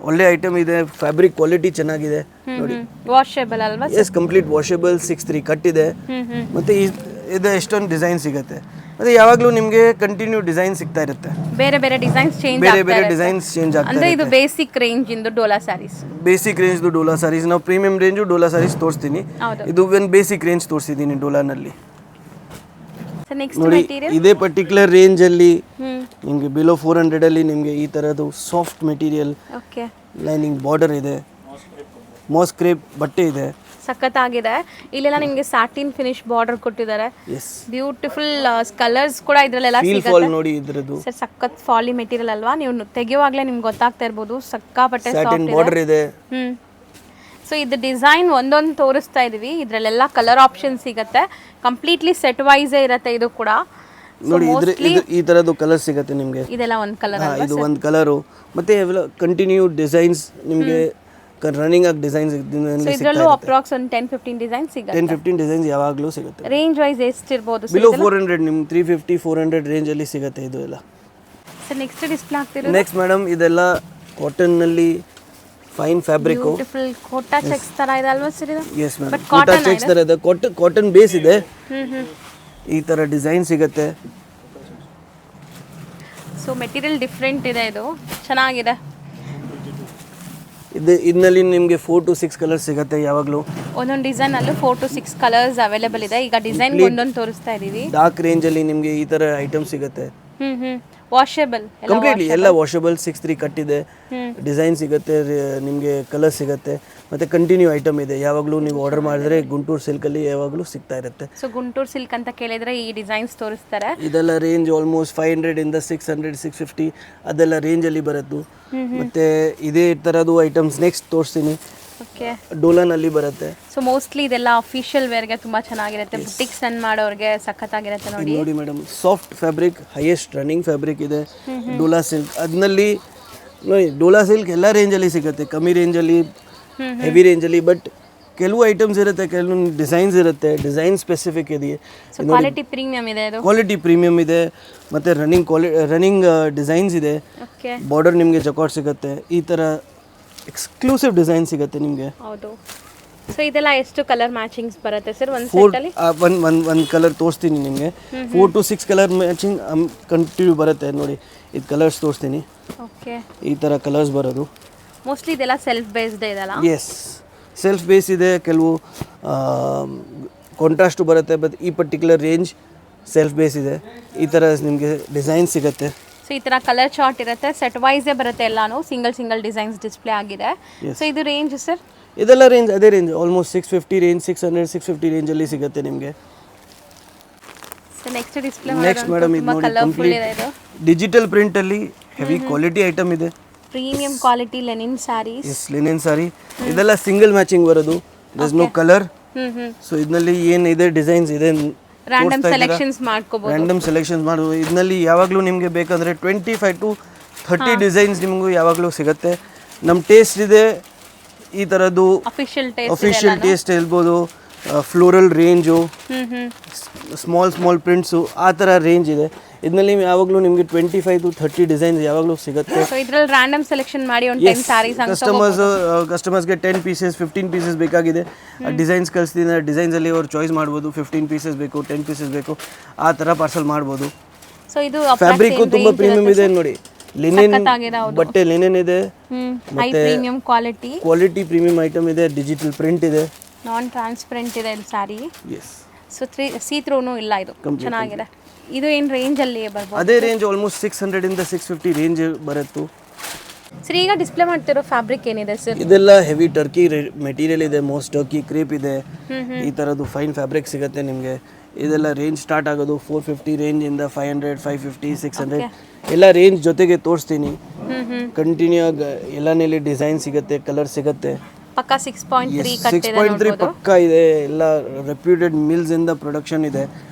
ಒಳ್ಳೆ ಐಟಮ್ ಇದೆ, ಫ್ಯಾಬ್ರಿಕ್ ಕ್ವಾಲಿಟಿ ಚೆನ್ನಾಗಿದೆ ನೋಡಿ. ವಾಷೇಬಲ್ ಅಲ್ವಾ? S, complete washable. 6/3 ಕಟ್ ಇದೆ. ಮತ್ತೆ ಇದು ಎಷ್ಟೊಂದು ಡಿಸೈನ್ ಸಿಗುತ್ತೆ. ಮತ್ತೆ ಯಾವಾಗಲೂ ನಿಮಗೆ ಕಂಟಿನ್ಯೂ ಡಿಸೈನ್ ಸಿಗ್ತಾ ಇರುತ್ತೆ. ಬೇರೆ ಬೇರೆ ಡಿಸೈನ್ಸ್ ಚೇಂಜ್ ಆಗ್ತಾ ಅಂದ್ರೆ ಇದು ಬೇಸಿಕ್ ರೇಂಜ್ ಇಂದು ಡೋಲಾ ಸ್ಯಾರೀಸ್. Basic range Dola saris. ನಾವು ಪ್ರೀಮಿಯಂ ರೇಂಜು ಡೋಲಾ ಸ್ಯಾರೀಸ್ ತೋರಿಸ್ತೀನಿ. ಇದು ಒಂದು ಬೇಸಿಕ್ ರೇಂಜ್ ತೋರಿಸಿದ್ದೀನಿ ಡೋಲಾನಲ್ಲಿ ನೋಡಿ. ಇದೇ ಪರ್ಟಿಕ್ಯುಲರ್ ರೇಂಜ್ ಅಲ್ಲಿ ನಿಮಗೆ ಬಿಲೋ 400 ಅಲ್ಲಿ ನಿಮಗೆ ಈ ತರದ್ದು ಸಾಫ್ಟ್ ಮೆಟೀರಿಯಲ್, ಲೈನಿಂಗ್ ಬಾರ್ಡರ್ ಇದೆ, ಮಾಸ್ ಕ್ರೇಪ್ ಬಟ್ಟೆ ಇದೆ. ಸಖತ್ತಾಗಿದೆ. ಇಲ್ಲೆಲ್ಲ ನಿಮಗೆ ಸ್ಯಾಟಿನ್ ಫಿನಿಶ್ ಬಾರ್ಡರ್ ಕೊಟ್ಟಿದ್ದಾರೆ. ಬ್ಯೂಟಿಫುಲ್ ಕಲರ್ಸ್ ಕೂಡ ಇದ್ರಲ್ಲೆಲ್ಲ ಸಿಗುತ್ತೆ ನೋಡಿ. ಇದ್ರದ್ದು ಸರ್ ಸಖತ್ ಫಾಲಿ ಮೆಟೀರಿಯಲ್ ಅಲ್ವಾ? ನೀವು ತೆಗೆಯುವಾಗಲೇ ನಿಮ್ಗೆ ಗೊತ್ತಾಗ್ತಾ ಇರ್ಬೋದು, ಸಕ್ಕಾಪಟ್ಟೆ ಸಾಫ್ಟ್ ಬಾರ್ಡರ್ ಇದೆ. ಸೊ ಇದು ಡಿಸೈನ್ ಒಂದೊಂದು ತೋರಿಸ್ತಾ ಇದೀವಿ. ಇದ್ರಲ್ಲೆಲ್ಲ ಕಲರ್ ಆಪ್ಷನ್ ಸಿಗುತ್ತೆ. ಕಂಪ್ಲೀಟ್ಲಿ ಸೆಟ್ ವೈಸ್ ಇರುತ್ತೆ ಇದು ಕೂಡ ನೋಡಿ. ಈ ತರದ್ದು ಕಲರ್ ಸಿಗುತ್ತೆ ನಿಮಗೆ. ಇದೆಲ್ಲ ಒಂದು ಕಲರ್, ಇದು ಒಂದು ಕಲರು. ಮತ್ತೆ ಕಂಟಿನ್ಯೂ ಡಿಸೈನ್ಸ್ ನಿಮಗೆ ರನ್ನಿಂಗ್ ಆಗಿ ಡಿಸೈನ್ಸ್ ಸೊ ಇದರಲ್ಲೂ ಅಪ್ರಾಕ್ಸ್ ಒಂದು 10-15 ಡಿಸೈನ್ ಸಿಗುತ್ತೆ. 10-15 ಡಿಸೈನ್ಸ್ ಯಾವಾಗಲೂ ಸಿಗುತ್ತೆ. ರೇಂಜ್ ವೈಸ್ ಎಷ್ಟಿರ್ಬೋದು ಸರ್? ಬಿಲೋ 400 ನಿಮ್ಗೆ 350-400 ರೇಂಜಲ್ಲಿ ಸಿಗುತ್ತೆ ಇದು ಎಲ್ಲ. ಸರ್ ನೆಕ್ಸ್ಟ್ ಡಿಸ್ಪ್ಲೇ ಆಗ್ತಿರೋದು ನೆಕ್ಸ್ಟ್ ಮೇಡಮ್ ಇದೆಲ್ಲ ಕಾಟನ್ನಲ್ಲಿ fine fabric, beautiful Kota checks ತರ ಇದೆ ಅಲ್ವಾ ಸರ್ ಇದು? ಎಸ್ ಮೇಡಮ್, ಕೋಟಾ ಚೆಕ್ಸ್ ತರ ಇದೆ. ಕಾಟನ್ ಬೇಸ್ ಇದೆ, ಈ ತರ ಡಿಸೈನ್ ಸಿಗುತ್ತೆ. ಸೊ ಮೆಟೀರಿಯಲ್ ಡಿಫ್ರೆಂಟ್ ಇದೆ, ಇದು ಚೆನ್ನಾಗಿದೆ. ಇದರಲ್ಲಿ ನಿಮಗೆ 4 to 6 ಕಲರ್ಸ್ ಸಿಗುತ್ತೆ ಯಾವಾಗಲೂ. ಒಂದೊಂದು ಡಿಸೈನ್ ಅಲ್ಲೂ 4 to 6 ಕಲರ್ಸ್ ಅವೈಲೇಬಲ್ ಇದೆ. ಈಗ ಡಿಸೈನ್ ಒಂದೊಂದು ತೋರಿಸ್ತಾ ಇದೀವಿ. ಡಾರ್ಕ್ ರೇಂಜ್ ಅಲ್ಲಿ ನಿಮಗೆ ಈ ತರ ಐಟಮ್ ಸಿಗುತ್ತೆ. ವಾಷೇಬಲ್ ಕಂಪ್ಲೀಟ್ಲಿ ಎಲ್ಲ ವಾಷಬಲ್. 6-3 ಕಟ್ ಇದೆ, ಡಿಸೈನ್ ಸಿಗುತ್ತೆ ನಿಮಗೆ, ಕಲರ್ ಸಿಗುತ್ತೆ. ಮತ್ತೆ ಕಂಟಿನ್ಯೂ ಐಟಮ್ ಇದೆ, ಯಾವಾಗಲೂ ನೀವು ಆರ್ಡರ್ ಮಾಡಿದ್ರೆ ಗುಂಟೂರು ಸಿಲ್ಕಲ್ಲಿ ಯಾವಾಗಲೂ ಸಿಗ್ತಾ ಇರುತ್ತೆ. ಸೊ ಗುಂಟೂರು ಸಿಲ್ಕ್ ಅಂತ ಕೇಳಿದ್ರೆ ಈ ಡಿಸೈನ್ಸ್ ತೋರಿಸ್ತಾರೆ. ಇದೆಲ್ಲ ರೇಂಜ್ ಆಲ್ಮೋಸ್ಟ್ 500 ಇಂದ 600-650 ಅದೆಲ್ಲ ರೇಂಜಲ್ಲಿ ಬರುತ್ತೆ. ಮತ್ತೆ ಇದೇ ಥರದ್ದು ಐಟಮ್ಸ್ ನೆಕ್ಸ್ಟ್ ತೋರಿಸ್ತೀನಿ. ಓಕೆ, ಡೋಲಾನಲ್ಲಿ ಬರುತ್ತೆ. ಸೊ ಮೋಸ್ಟ್ಲಿ ಇದೆಲ್ಲ ಅಫಿಷಿಯಲ್ ವೇರ್ಗೆ ತುಂಬಾ ಚೆನ್ನಾಗಿರುತ್ತೆ, ಬುಟಿಕ್ಸ್ ರನ್ ಮಾಡೋರಿಗೆ ಸಖತ್ತಾಗಿರುತ್ತೆ ನೋಡಿ. ನೋಡಿ madam, soft fabric, highest running fabric ಇದೆ ಡೋಲಾ ಸಿಲ್ಕ್. ಅದರಲ್ಲಿ ನೋಡಿ, ಡೋಲಾ ಸಿಲ್ಕ್ ಎಲ್ಲ ರೇಂಜಲ್ಲಿ ಸಿಗುತ್ತೆ, ಕಮ್ಮಿ ರೇಂಜಲ್ಲಿ, ಹೆವಿ ರೇಂಜಲ್ಲಿ. ಬಟ್ ಕೆಲವು ಐಟಮ್ಸ್ ಇರುತ್ತೆ, ಕೆಲವು ಡಿಸೈನ್ಸ್ ಇರುತ್ತೆ, ಡಿಸೈನ್ ಸ್ಪೆಸಿಫಿಕ್ ಇದೆ. ಕ್ವಾಲಿಟಿ ಪ್ರೀಮಿಯಂ ಇದೆ ಇದು. ಕ್ವಾಲಿಟಿ ಪ್ರೀಮಿಯಂ ಇದೆ, ಮತ್ತು ರನ್ನಿಂಗ್ ಡಿಸೈನ್ಸ್ ಇದೆ. ಓಕೆ, ಬಾರ್ಡರ್ ನಿಮಗೆ ಜಕಾಟ್ ಸಿಗುತ್ತೆ, ಈ ಥರ ಎಕ್ಸ್ಕ್ಲೂಸಿವ್ ಡಿಸೈನ್ ಸಿಗುತ್ತೆ ನಿಮಗೆ. ಹೌದು. ಸೊ ಇದೆಲ್ಲ ಎಷ್ಟು ಕಲರ್ ಮ್ಯಾಚಿಂಗ್ಸ್ ಬರುತ್ತೆ ಸರ್ ಒಂದು ಸೆಟ್ ಅಲ್ಲಿ? ಒಂದು ಕಲರ್ ತೋರಿಸ್ತೀನಿ ನಿಮಗೆ. 4 to 6 ಕಲರ್ ಮ್ಯಾಚಿಂಗ್ ಕಂಟಿನ್ಯೂ ಬರುತ್ತೆ ನೋಡಿ. ಇದು ಕಲರ್ಸ್ ತೋರಿಸ್ತೀನಿ. ಓಕೆ, ಈ ಥರ ಕಲರ್ಸ್ ಬರೋದು. ಮೋಸ್ಟ್ಲಿ ಇದೆಲ್ಲ ಸೆಲ್ಫ್ ಬೇಸ್ಡ್ ಇದೆಲ್ಲ. ಎಸ್, ಸೆಲ್ಫ್ ಬೇಸ್ ಇದೆ, ಕೆಲವು ಕಾಂಟ್ರಾಸ್ಟು ಬರುತ್ತೆ. ಬಟ್ ಈ ಪರ್ಟಿಕ್ಯುಲರ್ ರೇಂಜ್ ಸೆಲ್ಫ್ ಬೇಸ್ ಇದೆ. ಈ ಥರ ನಿಮಗೆ ಡಿಸೈನ್ ಸಿಗುತ್ತೆ. ಸೊ ಈ ಥರ ಕಲರ್ ಚಾರ್ಟ್ ಇರುತ್ತೆ, ಸೆಟ್ ವೈಸೇ ಬರುತ್ತೆ ಎಲ್ಲಾನು, ಸಿಂಗಲ್ ಡಿಸೈನ್ಸ್ ಡಿಸ್ಪ್ಲೇ ಆಗಿದೆ. ಸೊ ಇದು ರೇಂಜ್ ಸರ್? ಇದೆಲ್ಲ ರೇಂಜ್ ಅದೇ ರೇಂಜ್, ಆಲ್ಮೋಸ್ಟ್ 650 ರೇಂಜ್, 600-650 ರೇಂಜಲ್ಲಿ ಸಿಗುತ್ತೆ ನಿಮಗೆ. So next display next madam ಇದು ನೋಡಿ, ಕಂಪ್ಲೀಟ್ ಡಿಜಿಟಲ್ ಪ್ರಿಂಟಲ್ಲಿ ಹೆವಿ ಕ್ವಾಲಿಟಿ ಐಟಮ್ ಇದೆ. Premium quality linen saris. Yes, linen sari. ಇದೆಲ್ಲ ಸಿಂಗಲ್ ಮ್ಯಾಚಿಂಗ್ ಬರೋದು, there is no colour. So ಇದರಲ್ಲಿ ಏನಿದೆ ಡಿಸೈನ್ಸ್ ಇದೆ, ರ್ಯಾಂಡಮ್ ಸೆಲೆಕ್ಷನ್ಸ್ ಮಾಡ್ಕೋಬಹುದು. ರ್ಯಾಂಡಮ್ ಸೆಲೆಕ್ಷನ್ಸ್ ಮಾಡೋದು. ಇದರಲ್ಲಿ ಯಾವಾಗಲೂ ನಿಮಗೆ ಬೇಕಂದರೆ 25 to 30 ಡಿಸೈನ್ಸ್ ನಿಮಗೂ ಯಾವಾಗಲೂ ಸಿಗುತ್ತೆ. ನಮ್ಮ ಟೇಸ್ಟ್ ಇದೆ ಈ ಥರದ್ದು, ಅಫಿಷಿಯಲ್ ಟೇಸ್ಟ್ ಹೇಳ್ಬೋದು. ಫ್ಲೋರಲ್ ರೇಂಜು, ಸ್ಮಾಲ್ ಪ್ರಿಂಟ್ಸು, ಆ ಥರ ರೇಂಜ್ ಇದೆ. ಇದರಲ್ಲಿ ಯಾವಾಗಲೂ ನಿಮಗೆ 25 to 30 ಡಿಸೈನ್ಸ್ ಯಾವಾಗಲೂ ಸಿಗುತ್ತೆ. ಸೊ ಇದರಲ್ಲಿ ರ್ಯಾಂಡಮ್ ಸೆಲೆಕ್ಷನ್ ಮಾಡಿ ಒಂದು 10 ಸ್ಯಾರೀಸ್ ಕಸ್ಟಮರ್ಸ್ಗೆ 10 ಪೀಸಸ್ 15 ಪೀಸಸ್ ಬೇಕಾಗಿದೆ, ಡಿಸೈನ್ಸ್ ಕಳಿಸ್ತೀನಿ. ಡಿಸೈನ್ಸಲ್ಲಿ ಅವ್ರು ಚಾಯ್ಸ್ ಮಾಡ್ಬೋದು, 15 ಪೀಸಸ್ ಬೇಕು, 10 ಪೀಸಸ್ ಬೇಕು, ಆ ಥರ ಪಾರ್ಸಲ್ ಮಾಡ್ಬೋದು. ಸೊ ಇದು ಫ್ಯಾಬ್ರಿಕ್ಕು ತುಂಬ ಪ್ರೀಮಿಯಂ ಇದೆ ನೋಡಿ. ಲಿನೆನ್ ಬಟ್ಟೆ, ಲಿನೆನ್ ಇದೆ, ಮತ್ತೆ ಕ್ವಾಲಿಟಿ ಪ್ರೀಮಿಯಂ ಐಟಮ್ ಇದೆ. ಡಿಜಿಟಲ್ ಪ್ರಿಂಟ್ ಇದೆ, ನಾನ್ ಟ್ರಾನ್ಸ್ಪರೆಂಟ್ ಇದೆ ಇಲ್ಲಿ ಸ್ಯಾರಿ. ಎಸ್. ಸೊ ಸೀ ಥ್ರೂನು ಇಲ್ಲ, ಇದು ಚೆನ್ನಾಗಿದೆ. ಇದು ಏನು ರೇಂಜ್ ಅಲ್ಲಿ ಬರ್ಬೋದು? ಅದೇ ರೇಂಜ್ ಆಲ್ಮೋಸ್ಟ್ 600 ಇಂದ 650 ರೇಂಜ್ ಬರುತ್ತೆ. ಸರ್ ಈಗ ಡಿಸ್ಪ್ಲೇ ಮಾಡ್ತಿರೋ ಫ್ಯಾಬ್ರಿಕ್ ಏನಿದೆ ಸರ್? ಇದೆಲ್ಲ ಹೆವಿ ಟರ್ಕಿ ಮೆಟೀರಿಯಲ್ ಇದೆ, ಮೋಸ್ಟ್ ಟರ್ಕಿ ಕ್ರೇಪ್ ಇದೆ. ಈ ಥರದ್ದು ಫೈನ್ ಫ್ಯಾಬ್ರಿಕ್ ಸಿಗುತ್ತೆ ನಿಮಗೆ. ಇದೆಲ್ಲ ರೇಂಜ್ ಸ್ಟಾರ್ಟ್ ಆಗೋದು 450 ರೇಂಜಿಂದ 500, 550, 600 ಎಲ್ಲ ರೇಂಜ್ ಜೊತೆಗೆ ತೋರಿಸ್ತೀನಿ. ಕಂಟಿನ್ಯೂ ಆಗಿ ಎಲ್ಲಾನಲ್ಲಿ ಡಿಸೈನ್ ಸಿಗುತ್ತೆ, ಕಲರ್ ಸಿಗುತ್ತೆ. ಪಕ್ಕ 6.3 ಪಕ್ಕ ಇದೆ. ಎಲ್ಲ ರೆಪ್ಯೂಟೆಡ್ ಮಿಲ್ಸ್ ಇಂದ ಪ್ರೊಡಕ್ಷನ್ ಇದೆ.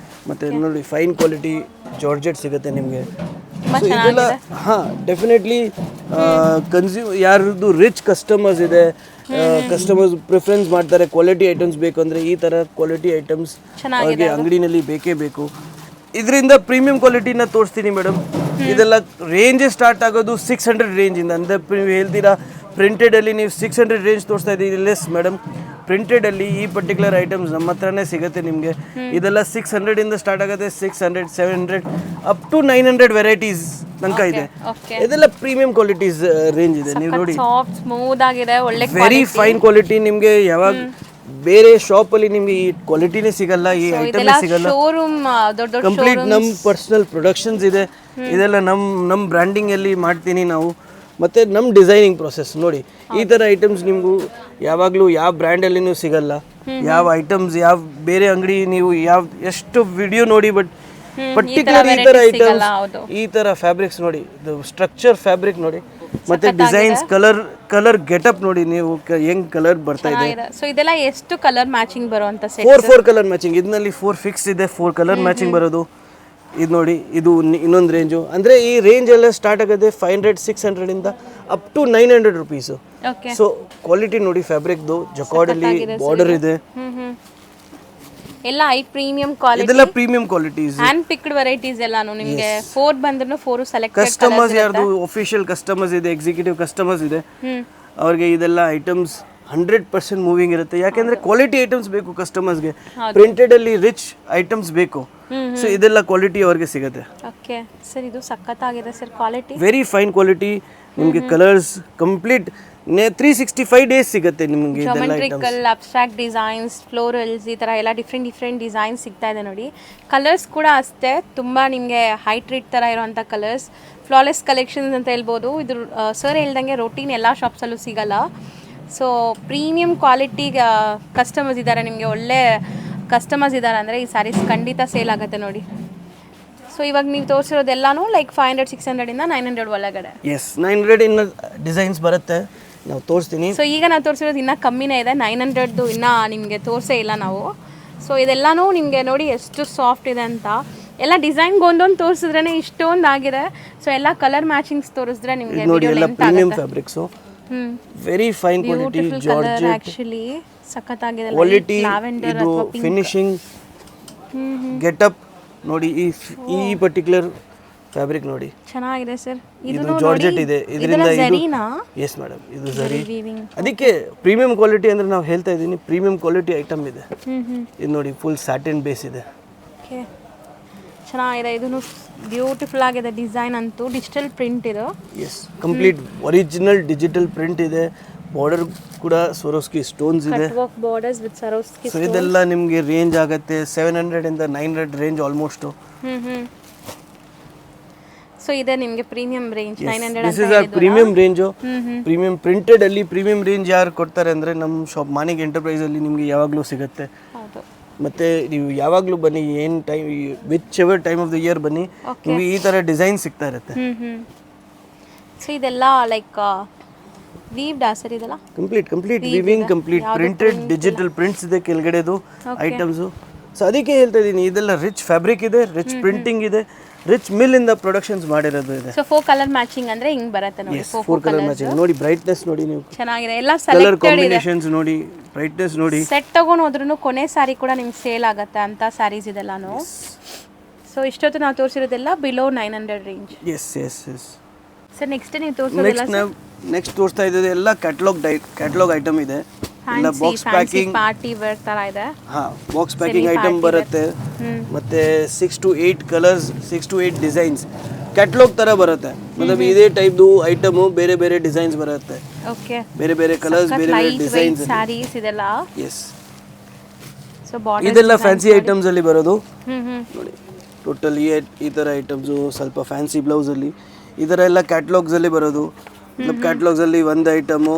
ಮತ್ತು ನೋಡಿ, ಫೈನ್ ಕ್ವಾಲಿಟಿ ಜಾರ್ಜೆಟ್ ಸಿಗುತ್ತೆ ನಿಮಗೆ. ಇದೆಲ್ಲ ಹಾಂ, ಡೆಫಿನೆಟ್ಲಿ ಯಾರ್ದು ರಿಚ್ ಕಸ್ಟಮರ್ಸ್ ಇದೆ, ಕಸ್ಟಮರ್ಸ್ ಪ್ರಿಫರೆನ್ಸ್ ಮಾಡ್ತಾರೆ ಕ್ವಾಲಿಟಿ ಐಟಮ್ಸ್ ಬೇಕು ಅಂದರೆ, ಈ ಥರ ಕ್ವಾಲಿಟಿ ಐಟಮ್ಸ್ ಅವ್ರಿಗೆ ಅಂಗಡಿನಲ್ಲಿ ಬೇಕೇ ಬೇಕು. ಇದರಿಂದ ಪ್ರೀಮಿಯಂ ಕ್ವಾಲಿಟಿನ ತೋರಿಸ್ತೀನಿ ಮೇಡಮ್. ಇದೆಲ್ಲ ರೇಂಜೇ ಸ್ಟಾರ್ಟ್ ಆಗೋದು 600 ರೇಂಜಿಂದ. ಅಂದರೆ ನೀವು ಹೇಳ್ತೀರಾ ಪ್ರಿಂಟೆಡಲ್ಲಿ ನೀವು 600 ರೇಂಜ್ ತೋರಿಸ್ತಾ ಇದ್ದೀರಿ. ಲೆಸ್ ಮೇಡಮ್, ಪ್ರಿಂಟೆಡಲ್ಲಿ ಈ ಪರ್ಟಿಕ್ಯುಲರ್ ಐಟಮ್ಸ್ ನಮ್ಮ ಹತ್ರನೇ ಸಿಗುತ್ತೆ ನಿಮಗೆ. ಇದೆಲ್ಲ 600 ಇಂದ ಸ್ಟಾರ್ಟ್ ಆಗುತ್ತೆ, 600, 700 ಅಪ್ ಟು 900 ವೆರೈಟೀಸ್ ತನಕ ಇದೆ. ಇದೆಲ್ಲ ಪ್ರೀಮಿಯಂ ಕ್ವಾಲಿಟೀಸ್ ರೇಂಜ್ ಇದೆ. ನೀವು ನೋಡಿ, ಸಾಫ್ಟ್ ಸ್ಮೂತ್ ಆಗಿದೆ, ಒಳ್ಳೆ ವೆರಿ ಫೈನ್ ಕ್ವಾಲಿಟಿ. ನಿಮಗೆ ಯಾವಾಗ ಬೇರೆ ಶಾಪಲ್ಲಿ ನಿಮಗೆ ಈ ಕ್ವಾಲಿಟಿನೇ ಸಿಗಲ್ಲ, ಈ ಐಟಮ್ ಸಿಗಲ್ಲ. ಕಂಪ್ಲೀಟ್ ನಮ್ಮ ಪರ್ಸನಲ್ ಪ್ರೊಡಕ್ಷನ್ಸ್ ಇದೆ. ಇದೆಲ್ಲ ನಮ್ಮ ಬ್ರ್ಯಾಂಡಿಂಗಲ್ಲಿ ಮಾಡ್ತೀನಿ ನಾವು. ಮತ್ತು ನಮ್ಮ ಡಿಸೈನಿಂಗ್ ಪ್ರೊಸೆಸ್ ನೋಡಿ. ಈ ಥರ ಐಟಮ್ಸ್ ನಿಮಗೂ ಯಾವಾಗಲೂ ಯಾವ ಬ್ರ್ಯಾಂಡಲ್ಲಿನೂ ಸಿಗಲ್ಲ. ಯಾವ ಐಟಮ್ಸ್ ಯಾವ ಬೇರೆ ಅಂಗಡಿ ನೀವು ಎಷ್ಟು ವಿಡಿಯೋ ನೋಡಿ, ಬಟ್ ಪರ್ಟಿಕ್ಯುಲರ್ ಈ ಥರ ಐಟಮ್ಸ್, ಈ ಥರ ಫ್ಯಾಬ್ರಿಕ್ಸ್ ನೋಡಿ, ಇದು ಸ್ಟ್ರಕ್ಚರ್ ಫ್ಯಾಬ್ರಿಕ್ ನೋಡಿ, ಮತ್ತು ಡಿಸೈನ್ಸ್, ಕಲರ್ ಗೆಟಪ್ ನೋಡಿ ನೀವು ಹೆಂಗ್ ಕಲರ್ ಬರ್ತಾ ಇದೆ. ಸೊ ಇದೆಲ್ಲ ಎಷ್ಟು ಕಲರ್ ಮ್ಯಾಚಿಂಗ್ ಬರುವಂತ ಸೆಟ್? 4 colour matching. ಇದರಲ್ಲಿ 4 ಫಿಕ್ಸ್ ಇದೆ, 4 ಕಲರ್ ಮ್ಯಾಚಿಂಗ್ ಬರೋದು. ಇದು ನೋಡಿ, ಇದು ಇನ್ನೊಂದು ರೇಂಜು. ಅಂದರೆ ಈ ರೇಂಜ್ ಎಲ್ಲ ಸ್ಟಾರ್ಟ್ ಆಗೋದೆ 500-600 ಇಂದ up to 900 rupees. Okay. So quality ನೋಡಿ ಫ್ಯಾಬ್ರಿಕ್ದು, ಜಕಾರ್ಡಲ್ಲಿ ಬಾರ್ಡರ್ ಇದೆ. ಎಲ್ಲ ಐ ಪ್ರೀಮಿಯಂ ಕ್ವಾಲಿಟಿ, ಇದೆಲ್ಲ premium qualities, hand picked varieties ಎಲ್ಲಾನು ನಿಮಗೆ 4 ಬಂದ್ರೂ 4 ಸೆಲೆಕ್ಟೆಡ್ ಕಸ್ಟಮರ್ಸ್ ಯಾರ್ದು ಅಫಿಷಿಯಲ್ ಕಸ್ಟಮರ್ಸ್ ಇದೆ, ಎಕ್ಸಿಕ್ಯೂಟಿವ್ ಕಸ್ಟಮರ್ಸ್ ಇದೆ, ಅವ್ರಿಗೆ ಇದೆಲ್ಲ ಐಟಮ್ಸ್ 100% ಮೂವಿಂಗ್ ಇರುತ್ತೆ. ಯಾಕೆಂದ್ರೆ ಕ್ವಾಲಿಟಿ ಐಟಮ್ಸ್ ಬೇಕು ಕಸ್ಟಮರ್ಸ್ಗೆ, ಪ್ರಿಂಟೆಡ್ ಅಲ್ಲಿ ರಿಚ್ ಐಟಮ್ಸ್ ಬೇಕು. ಸೊ ಇದೆಲ್ಲ ಕ್ವಾಲಿಟಿ ಅವ್ರಿಗೆ ಸಿಗುತ್ತೆ. ಓಕೆ ಸರ್, ಇದು ಸಖತ್ತಾಗಿದೆ sir quality, very fine quality. ನಿಮಗೆ ಕಲರ್ಸ್ ಕಂಪ್ಲೀಟ್ 365 ಡೇಸ್ ಸಿಗುತ್ತೆ ನಿಮಗೆ. ಜಾಮೆಟ್ರಿಕಲ್, ಅಬ್ಸ್ಟ್ರಾಕ್ಟ್ ಡಿಸೈನ್ಸ್, ಫ್ಲೋರಲ್ಸ್, ಈ ಥರ ಎಲ್ಲ ಡಿಫ್ರೆಂಟ್ ಡಿಸೈನ್ಸ್ ಸಿಗ್ತಾ ಇದೆ ನೋಡಿ. ಕಲರ್ಸ್ ಕೂಡ ಅಷ್ಟೇ ತುಂಬ ನಿಮಗೆ ಹೈಟ್ ರೇಟ್ ಥರ ಇರೋವಂಥ ಕಲರ್ಸ್, ಫ್ಲಾಲೆಸ್ ಕಲೆಕ್ಷನ್ಸ್ ಅಂತ ಹೇಳ್ಬೋದು. ಇದು ಸರ್ ಹೇಳ್ದಂಗೆ ರೊಟೀನ್ ಎಲ್ಲ ಶಾಪ್ಸಲ್ಲೂ ಸಿಗಲ್ಲ. ಸೊ ಪ್ರೀಮಿಯಂ ಕ್ವಾಲಿಟಿ ಕಸ್ಟಮರ್ಸ್ ಇದ್ದಾರೆ, ನಿಮಗೆ ಒಳ್ಳೆ ಕಸ್ಟಮರ್ಸ್ ಇದ್ದಾರೆ ಅಂದರೆ ಈ ಸ್ಯಾರೀಸ್ ಖಂಡಿತ ಸೇಲ್ ಆಗುತ್ತೆ ನೋಡಿ. ಸೊ ಇವಾಗ ನೀವು ತೋರಿಸಿರೋದೆಲ್ಲನೂ ಲೈಕ್ 500-600 ಇಂದ 900 ಒಳಗಡೆ. ಎಸ್, 900 ಇನ್ನ ಡಿಸೈನ್ಸ್ ಬರುತ್ತೆ, ನಾವು ತೋರಿಸ್ತೀನಿ. ಸೊ ಈಗ ನಾವು ತೋರಿಸಿರೋದು ಇನ್ನೂ ಕಮ್ಮಿನೇ ಇದೆ, 900ದು ಇನ್ನೂ ನಿಮಗೆ ತೋರಿಸೇ ಇಲ್ಲ ನಾವು. ಸೊ ಇದೆಲ್ಲನೂ ನಿಮಗೆ ನೋಡಿ ಎಷ್ಟು ಸಾಫ್ಟ್ ಇದೆ ಅಂತ. ಎಲ್ಲ ಡಿಸೈನ್ಗೆ ಒಂದೊಂದು ತೋರಿಸಿದ್ರೇ ಇಷ್ಟೊಂದು ಆಗಿದೆ. ಸೊ ಎಲ್ಲ ಕಲರ್ ಮ್ಯಾಚಿಂಗ್ಸ್ ತೋರಿಸಿದ್ರೆ ನಿಮಗೆ ನೋಡಿ ಎಲ್ಲ premium fabrics, very fine quality, georgette actually ಸಖತ್ತಾಗಿದೆ. ಕ್ವಾಲಿಟಿ, ಇದು ಫಿನಿಶಿಂಗ್, ಗೆಟಪ್ ನೋಡಿ. ಈ ಪರ್ಟಿಕ್ಯುಲರ್ ಫ್ಯಾಬ್ರಿಕ್ ನೋಡಿ ಚೆನ್ನಾಗಿದೆ ಸರ್. ಇದು ಜಾರ್ಜೆಟ್ ಇದೆ, ಇದರಿಂದ ಜರಿನಾ? ಎಸ್ ಮೇಡಮ್, ಇದು ಜರಿ. ಅದಕ್ಕೆ ಪ್ರೀಮಿಯಂ ಕ್ವಾಲಿಟಿ ಅಂದ್ರೆ ನಾವು ಹೇಳ್ತಾ ಇದ್ದೀನಿ, ಪ್ರೀಮಿಯಂ ಕ್ವಾಲಿಟಿ ಐಟಮ್ ಇದೆ. ಇದು ನೋಡಿ ಫುಲ್ ಸ್ಯಾಟಿನ್ ಬೇಸ್ ಇದೆ. ಓಕೆ, ಚೆನ್ನಾಗಿದೆ. ಇದನ್ನು ಬ್ಯೂಟಿಫುಲ್ ಆಗಿದೆ ಡಿಸೈನ್ ಅಂತೂ. ಡಿಜಿಟಲ್ ಪ್ರಿಂಟ್ ಇದು. Yes, complete original digital print ಇದೆ. ಬಾರ್ಡರ್ ಕೂಡ ಸ್ವರೋಸ್ಕಿ ಸ್ಟೋನ್ಸ್ ಇದೆ. Work borders with Swarovski. So ಇದೆಲ್ಲ ನಿಮಗೆ ರೇಂಜ್ ಆಗುತ್ತೆ 700 ಇಂದ 900 ರೇಂಜ್ ಆಲ್ಮೋಸ್ಟ್. ಸೊ ಇದೆ ನಿಮಗೆ ಪ್ರೀಮಿಯಂ ರೇಂಜ್ 900 ದಿಸ್ ಇಸ್ ಆ ಪ್ರೀಮಿಯಂ ರೇಂಜ್. ಪ್ರೀಮಿಯಂ ಪ್ರಿಂಟೆಡ್ ಅಲ್ಲಿ ಪ್ರೀಮಿಯಂ ರೇಂಜ್ ಯಾರು ಕೊಡ್ತಾರೆ ಅಂದ್ರೆ ನಮ್ಮ ಶಾಪ್ ಮಾನಿಕ್ ಎಂಟರ್ಪ್ರೈಸ್ ಅಲ್ಲಿ ನಿಮಗೆ ಯಾವಾಗಲೂ ಸಿಗುತ್ತೆ. ಹೌದು. ಮತ್ತೆ ನೀವು ಯಾವಾಗಲೂ ಬನ್ನಿ, ಏನು time, which ever time of the year ಬನ್ನಿ, ನಿಮಗೆ ಈ ತರ ಡಿಸೈನ್ ಸಿಗ್ತಾ ಇರುತ್ತೆ. ಸೊ ಇದೆಲ್ಲ ಲೈಕ್ ವೀವ್ಡ್ ಸರ್, ಇದೆಲ್ಲ complete weaving, complete printed digital prints ಇದೆ ಕೆಳಗಡೆದು ಐಟಮ್ಸು. ಸೊ ಅದಕ್ಕೆ ಹೇಳ್ತಾ ಇದ್ದೀನಿ, ಇದೆಲ್ಲ ರಿಚ್ ಫ್ಯಾಬ್ರಿಕ್ ಇದೆ, ರಿಚ್ ಪ್ರಿಂಟಿಂಗ್ ಇದೆ, ರಿಚ್ ಮಿಲ್ ಇಂದ ಪ್ರೊಡಕ್ಷನ್ಸ್ ಮಾಡಿರೋದು ಇದೆ. ಸೊ 4 ಕಲರ್ ಮ್ಯಾಚಿಂಗ್ ಅಂದ್ರೆ ಹಿಂಗ್ ಬರುತ್ತೆ ನೋಡಿ. 4 ಕಲರ್ ಮ್ಯಾಚಿಂಗ್ ನೋಡಿ, ಬ್ರೈಟ್ನೆಸ್ ನೋಡಿ, ನೀವು ಚೆನ್ನಾಗಿದೆ. ಎಲ್ಲ ಕಲರ್ ಸೆಲೆಕ್ಟೆಡ್ ಇದೆ. ಕಾಂಬಿನೇಷನ್ಸ್ ನೋಡಿ, ಬ್ರೈಟ್ನೆಸ್ ನೋಡಿ. ಸೆಟ್ ತಗೊಂಡು ಹೋದ್ರೂ ಕೊನೆ ಸಾರಿ ಕೂಡ ನಿಮ್ಗೆ ಸೇಲ್ ಆಗುತ್ತೆ ಅಂತ ಸ್ಯಾರೀಸ್ ಇದೆಲ್ಲಾನು. ಸೊ ಇಷ್ಟೊತ್ತು ನಾವು ತೋರಿಸಿರೋದೆಲ್ಲ below 900 range. Yes yes yes. Sir next ನೀವು ತೋರಿಸೋದೆಲ್ಲ ನೆಕ್ಸ್ಟ್ ತೋರಿಸ್ತಾ ಇರೋದು ಎಲ್ಲ ಕ್ಯಾಟಲಾಗ್ ಐಟಮ್ ಇದೆ. ಎಲ್ಲ ಬಾಕ್ಸ್ ಪ್ಯಾಕಿಂಗ್, ಪಾರ್ಟಿ ವೇರ್ ತರ ಇದೆ. ಹಾ, ಬಾಕ್ಸ್ ಪ್ಯಾಕಿಂಗ್ ಐಟಮ್ ಬರುತ್ತೆ. ಮತ್ತೆ 6 to 8 colours, 6 to 8 designs catalogue ತರ ಬರುತ್ತೆ. मतलब ಇದೇ ಟೈಪ್ದು ಐಟಮ್ ಬೇರೆ ಬೇರೆ ಡಿಸೈನ್ಸ್ ಬರುತ್ತೆ. ಓಕೆ, ಬೇರೆ ಬೇರೆ ಕಲರ್ಸ್, ಬೇರೆ ಬೇರೆ ಡಿಸೈನ್ಸ್ ಸ್ಯಾರೀಸ್ ಇದೆಲ್ಲ. ಎಸ್. ಸೊ ಬಾರ್ಡರ್ ಇದೆಲ್ಲ ಫ್ಯಾನ್ಸಿ ಐಟಮ್ಸ್ ಅಲ್ಲಿ ಬರೋದು ನೋಡಿ. ಟೋಟಲ್ ಈ ತರ ಐಟಮ್ಸ್, ಸ್ವಲ್ಪ ಫ್ಯಾನ್ಸಿ ಬ್ಲೌಸ್ ಅಲ್ಲಿ ಈ ತರ ಎಲ್ಲ ಕ್ಯಾಟಲಾಗ್ಸ್ ಅಲ್ಲಿ ಬರೋದು. मतलब ಕ್ಯಾಟಲಾಗ್ಸ್ ಅಲ್ಲಿ ಒಂದು ಐಟಮು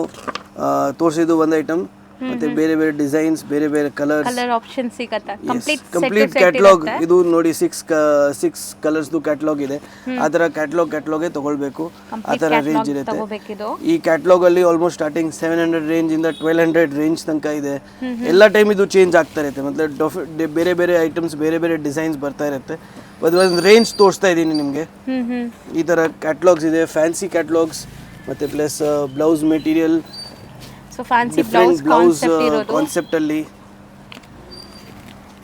ತೋರಿಸಿದ್ದು, ಒಂದು ಐಟಮ್ ಮತ್ತೆ ಬೇರೆ ಬೇರೆ ಡಿಸೈನ್ಸ್, ಬೇರೆ ಬೇರೆ ಕಲರ್ಸ್, ಕಲರ್ ಆಪ್ಷನ್ ಸಿಗುತ್ತೆ. Complete catalogue. ಇದು ನೋಡಿ 6 ಕಲರ್ಸ್ದು ಕ್ಯಾಟಲಾಗ್ ಇದೆ. ಆ ಥರ ಕ್ಯಾಟಲಾಗೇ ತಗೊಳ್ಬೇಕು, ಆ ಥರ ರೇಂಜ್ ಇರುತ್ತೆ. ಈ ಕ್ಯಾಟಲಾಗ್ ಅಲ್ಲಿ ಆಲ್ಮೋಸ್ಟ್ ಸ್ಟಾರ್ಟಿಂಗ್ 700 ರೇಂಜ್ ಇಂದ 1200 ರೇಂಜ್ ತನಕ ಇದೆ. ಎಲ್ಲ ಟೈಮ್ ಇದು ಚೇಂಜ್ ಆಗ್ತಾ ಇರುತ್ತೆ. मतलब ಬೇರೆ ಬೇರೆ ಐಟಮ್ಸ್, ಬೇರೆ ಬೇರೆ ಡಿಸೈನ್ಸ್ ಬರ್ತಾ ಇರುತ್ತೆ. ಒಂದು ರೇಂಜ್ ತೋರಿಸ್ತಾ ಇದ್ದೀನಿ ನಿಮಗೆ. ಈ ಥರ ಕ್ಯಾಟಲಾಗ್ಸ್ ಇದೆ, ಫ್ಯಾನ್ಸಿ ಕ್ಯಾಟಲಾಗ್ಸ್, ಮತ್ತೆ plus blouse material. So fancy blouse concept ಅಲ್ಲಿ.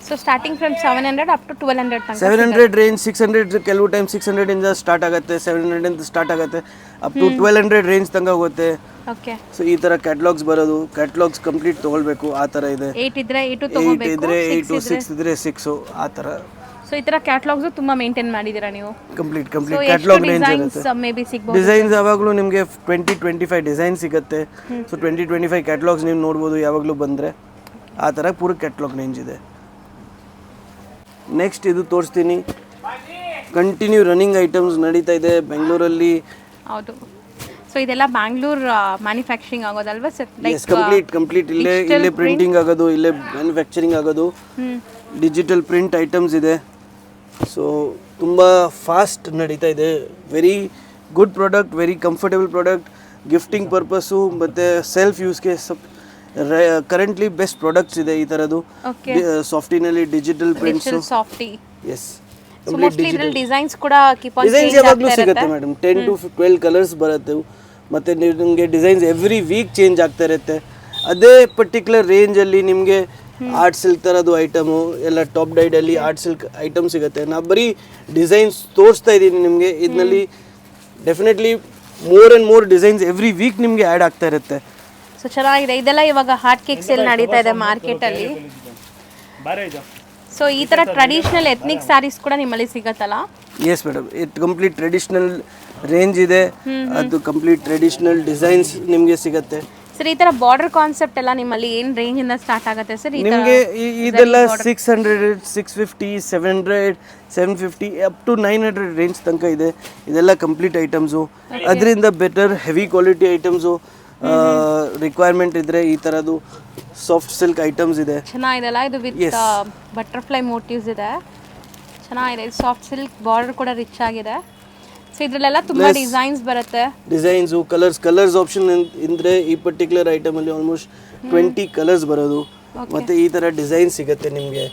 So starting from 700 up to 1200 ತನಕ. 700 ರೇಂಜ್, 600 ಕೆಲವು ಟೈಮ್ 600 ಇಂದ ಸ್ಟಾರ್ಟ್ ಆಗುತ್ತೆ, 700 ಇಂದ ಸ್ಟಾರ್ಟ್ ಆಗುತ್ತೆ, ಅಪ್ ಟು 1200 ರೇಂಜ್ ತನಕ ಹೋಗುತ್ತೆ. ಓಕೆ. ಸೊ ಈ ತರ ಕ್ಯಾಟಲಾಗ್ಸ್ ಬರೋದು, ಕ್ಯಾಟಲಾಗ್ಸ್ ಕಂಪ್ಲೀಟ್ ತಗೊಳ್ಬೇಕು. ಆ ತರ ಇದೆ. 8 ಇದ್ರೆ 8 ತಗೋಬೇಕು, 8 ಇದ್ರೆ 8, 6 ಇದ್ರೆ 6, ಆ ತರ. ಸೊ ಈ ತರ ಕ್ಯಾಟಲಾಗ್ಸ್ ತುಂಬಾ ಮೇಂಟೈನ್ ಮಾಡಿದೀರಾ ನೀವು? ಕಂಪ್ಲೀಟ್ ಕ್ಯಾಟಲಾಗ್ ರೇಂಜ್ ಇರುತ್ತೆ. ಮೇ ಬಿ ಸಿಗಬಹುದು. ಡಿಸೈನ್ಸ್ ಯಾವಾಗಲೂ ನಿಮಗೆ 20-25 ಡಿಸೈನ್ ಸಿಗುತ್ತೆ. ಸೊ 20-25 ಕ್ಯಾಟಲಾಗ್ಸ್ ನೀವು ನೋಡ್ಬೋದು ಯಾವಾಗಲೂ ಬಂದರೆ. ಆ ಥರ ಪೂರ ಕ್ಯಾಟಲಾಗ್ ರೇಂಜ್ ಇದೆ. ನೆಕ್ಸ್ಟ್ ಇದು ತೋರಿಸ್ತೀನಿ, ಕಂಟಿನ್ಯೂ ರನ್ನಿಂಗ್ ಐಟಮ್ಸ್ ನಡೀತಾ ಇದೆ ಬೆಂಗಳೂರಲ್ಲಿ. ಹೌದು. ಸೊ ಇದೆಲ್ಲ ಬ್ಯಾಂಗ್ಳೂರ್ ಮ್ಯಾನುಫ್ಯಾಕ್ಚರಿಂಗ್ ಆಗೋದಲ್ವಾ ಸರ್? ಕಂಪ್ಲೀಟ್ ಇಲ್ಲೇ ಪ್ರಿಂಟಿಂಗ್ ಆಗೋದು, ಇಲ್ಲೇ ಮ್ಯಾನುಫ್ಯಾಕ್ಚರಿಂಗ್ ಆಗೋದು. ಡಿಜಿಟಲ್ ಪ್ರಿಂಟ್ ಐಟಮ್ಸ್ ಇದೆ. ಸೊ ತುಂಬ ಫಾಸ್ಟ್ ನಡೀತಾ ಇದೆ. Very good product, very comfortable product, gifting purpose ಮತ್ತು ಸೆಲ್ಫ್ ಯೂಸ್ಗೆ ಕರೆಂಟ್ಲಿ ಬೆಸ್ಟ್ ಪ್ರಾಡಕ್ಟ್ಸ್ ಇದೆ ಈ ಥರದ್ದು. ಸಾಫ್ಟಿನಲ್ಲಿ ಡಿಜಿಟಲ್ ಪ್ರಿಂಟ್ಸು. ಸಾಫ್ಟಿ. ಎಸ್. ಮೋಸ್ಟ್ಲಿ ಇದರಲ್ಲಿ ಡಿಸೈನ್ಸ್ ಕೂಡ ಕೀಪ್ ಆನ್ ಡಿಸೈನ್ಸ್ ಯಾವಾಗಲೂ ಸಿಗುತ್ತೆ ಮೇಡಮ್. 10 to 12 ಕಲರ್ಸ್ ಬರುತ್ತೆ. ಮತ್ತು ನಿಮಗೆ ಡಿಸೈನ್ಸ್ ಎವ್ರಿ ವೀಕ್ ಚೇಂಜ್ ಆಗ್ತಾ ಇರುತ್ತೆ. ಅದೇ ಪರ್ಟಿಕ್ಯುಲರ್ ರೇಂಜಲ್ಲಿ ನಿಮಗೆ ಆರ್ಟ್ ಸಿಲ್ಕ್ ಥರದ್ದು ಐಟಮು ಎಲ್ಲ ಟಾಪ್ ಡೈಡಲ್ಲಿ ಆರ್ಟ್ ಸಿಲ್ಕ್ ಐಟಮ್ ಸಿಗುತ್ತೆ. ನಾವು ಬರೀ ಡಿಸೈನ್ಸ್ ತೋರಿಸ್ತಾ ಇದ್ದೀನಿ ನಿಮಗೆ. ಇದರಲ್ಲಿ definitely more and more designs every week ನಿಮಗೆ ಆ್ಯಡ್ ಆಗ್ತಾ ಇರುತ್ತೆ. ಸೊ ಚೆನ್ನಾಗಿದೆ. ಇದೆಲ್ಲ ಇವಾಗ ಹಾಟ್ ಕೇಕ್ ಸೇಲ್ ನಡೀತಾ ಇದೆ ಮಾರ್ಕೆಟಲ್ಲಿ. ಸೊ ಈ ಥರ ಟ್ರೆಡಿಷನಲ್ ಎಥ್ನಿಕ್ ಸ್ಯಾರೀಸ್ ಕೂಡ ನಿಮ್ಮಲ್ಲಿ ಸಿಗತ್ತಲ್ಲ? ಎಸ್ ಮೇಡಮ್, ಇದು ಕಂಪ್ಲೀಟ್ ಟ್ರೆಡಿಷ್ನಲ್ ರೇಂಜ್ ಇದೆ. ಅದು ಕಂಪ್ಲೀಟ್ ಟ್ರೆಡಿಷನಲ್ ಡಿಸೈನ್ಸ್ ನಿಮಗೆ ಸಿಗುತ್ತೆ. ಸರ್, ಈ ಥರ ಬಾರ್ಡರ್ ಕಾನ್ಸೆಪ್ಟ್ ಎಲ್ಲ ನಿಮ್ಮಲ್ಲಿ ಏನು ರೇಂಜಿಂದ ಸ್ಟಾರ್ಟ್ ಆಗುತ್ತೆ ಸರ್? ನಿಮಗೆ ಇದೆಲ್ಲ 600, 650, 700, 750 ಅಪ್ ಟು 900 ರೇಂಜ್ ತನಕ ಇದೆ. ಇದೆಲ್ಲ ಕಂಪ್ಲೀಟ್ ಐಟಮ್ಸು. ಅದರಿಂದ better heavy quality items requirement ಇದ್ದರೆ ಈ ಥರದ್ದು ಸಾಫ್ಟ್ ಸಿಲ್ಕ್ ಐಟಮ್ಸ್ ಇದೆ. ಚೆನ್ನಾಗಿದೆಲ್ಲ ಇದು ವಿತ್ ಬಟರ್ಫ್ಲೈ ಮೋಟಿವ್ಸ್ ಇದೆ. ಚೆನ್ನಾಗಿದೆ. ಸಾಫ್ಟ್ ಸಿಲ್ಕ್ ಬಾರ್ಡರ್ ಕೂಡ ರಿಚ್ ಆಗಿದೆ. ಸೊ ಇದರಲ್ಲೆಲ್ಲ ತುಂಬಾ ಡಿಸೈನ್ಸ್ ಬರುತ್ತೆ. ಡಿಸೈನ್ಸು ಕಲರ್ಸ್ ಆಪ್ಷನ್ ಇದ್ರೆ ಈ ಪರ್ಟಿಕ್ಯುಲರ್ ಐಟಮಲ್ಲಿ ಆಲ್ಮೋಸ್ಟ್ 20 ಕಲರ್ಸ್ ಬರೋದು. ಮತ್ತು ಈ ಥರ ಡಿಸೈನ್ ಸಿಗುತ್ತೆ ನಿಮಗೆ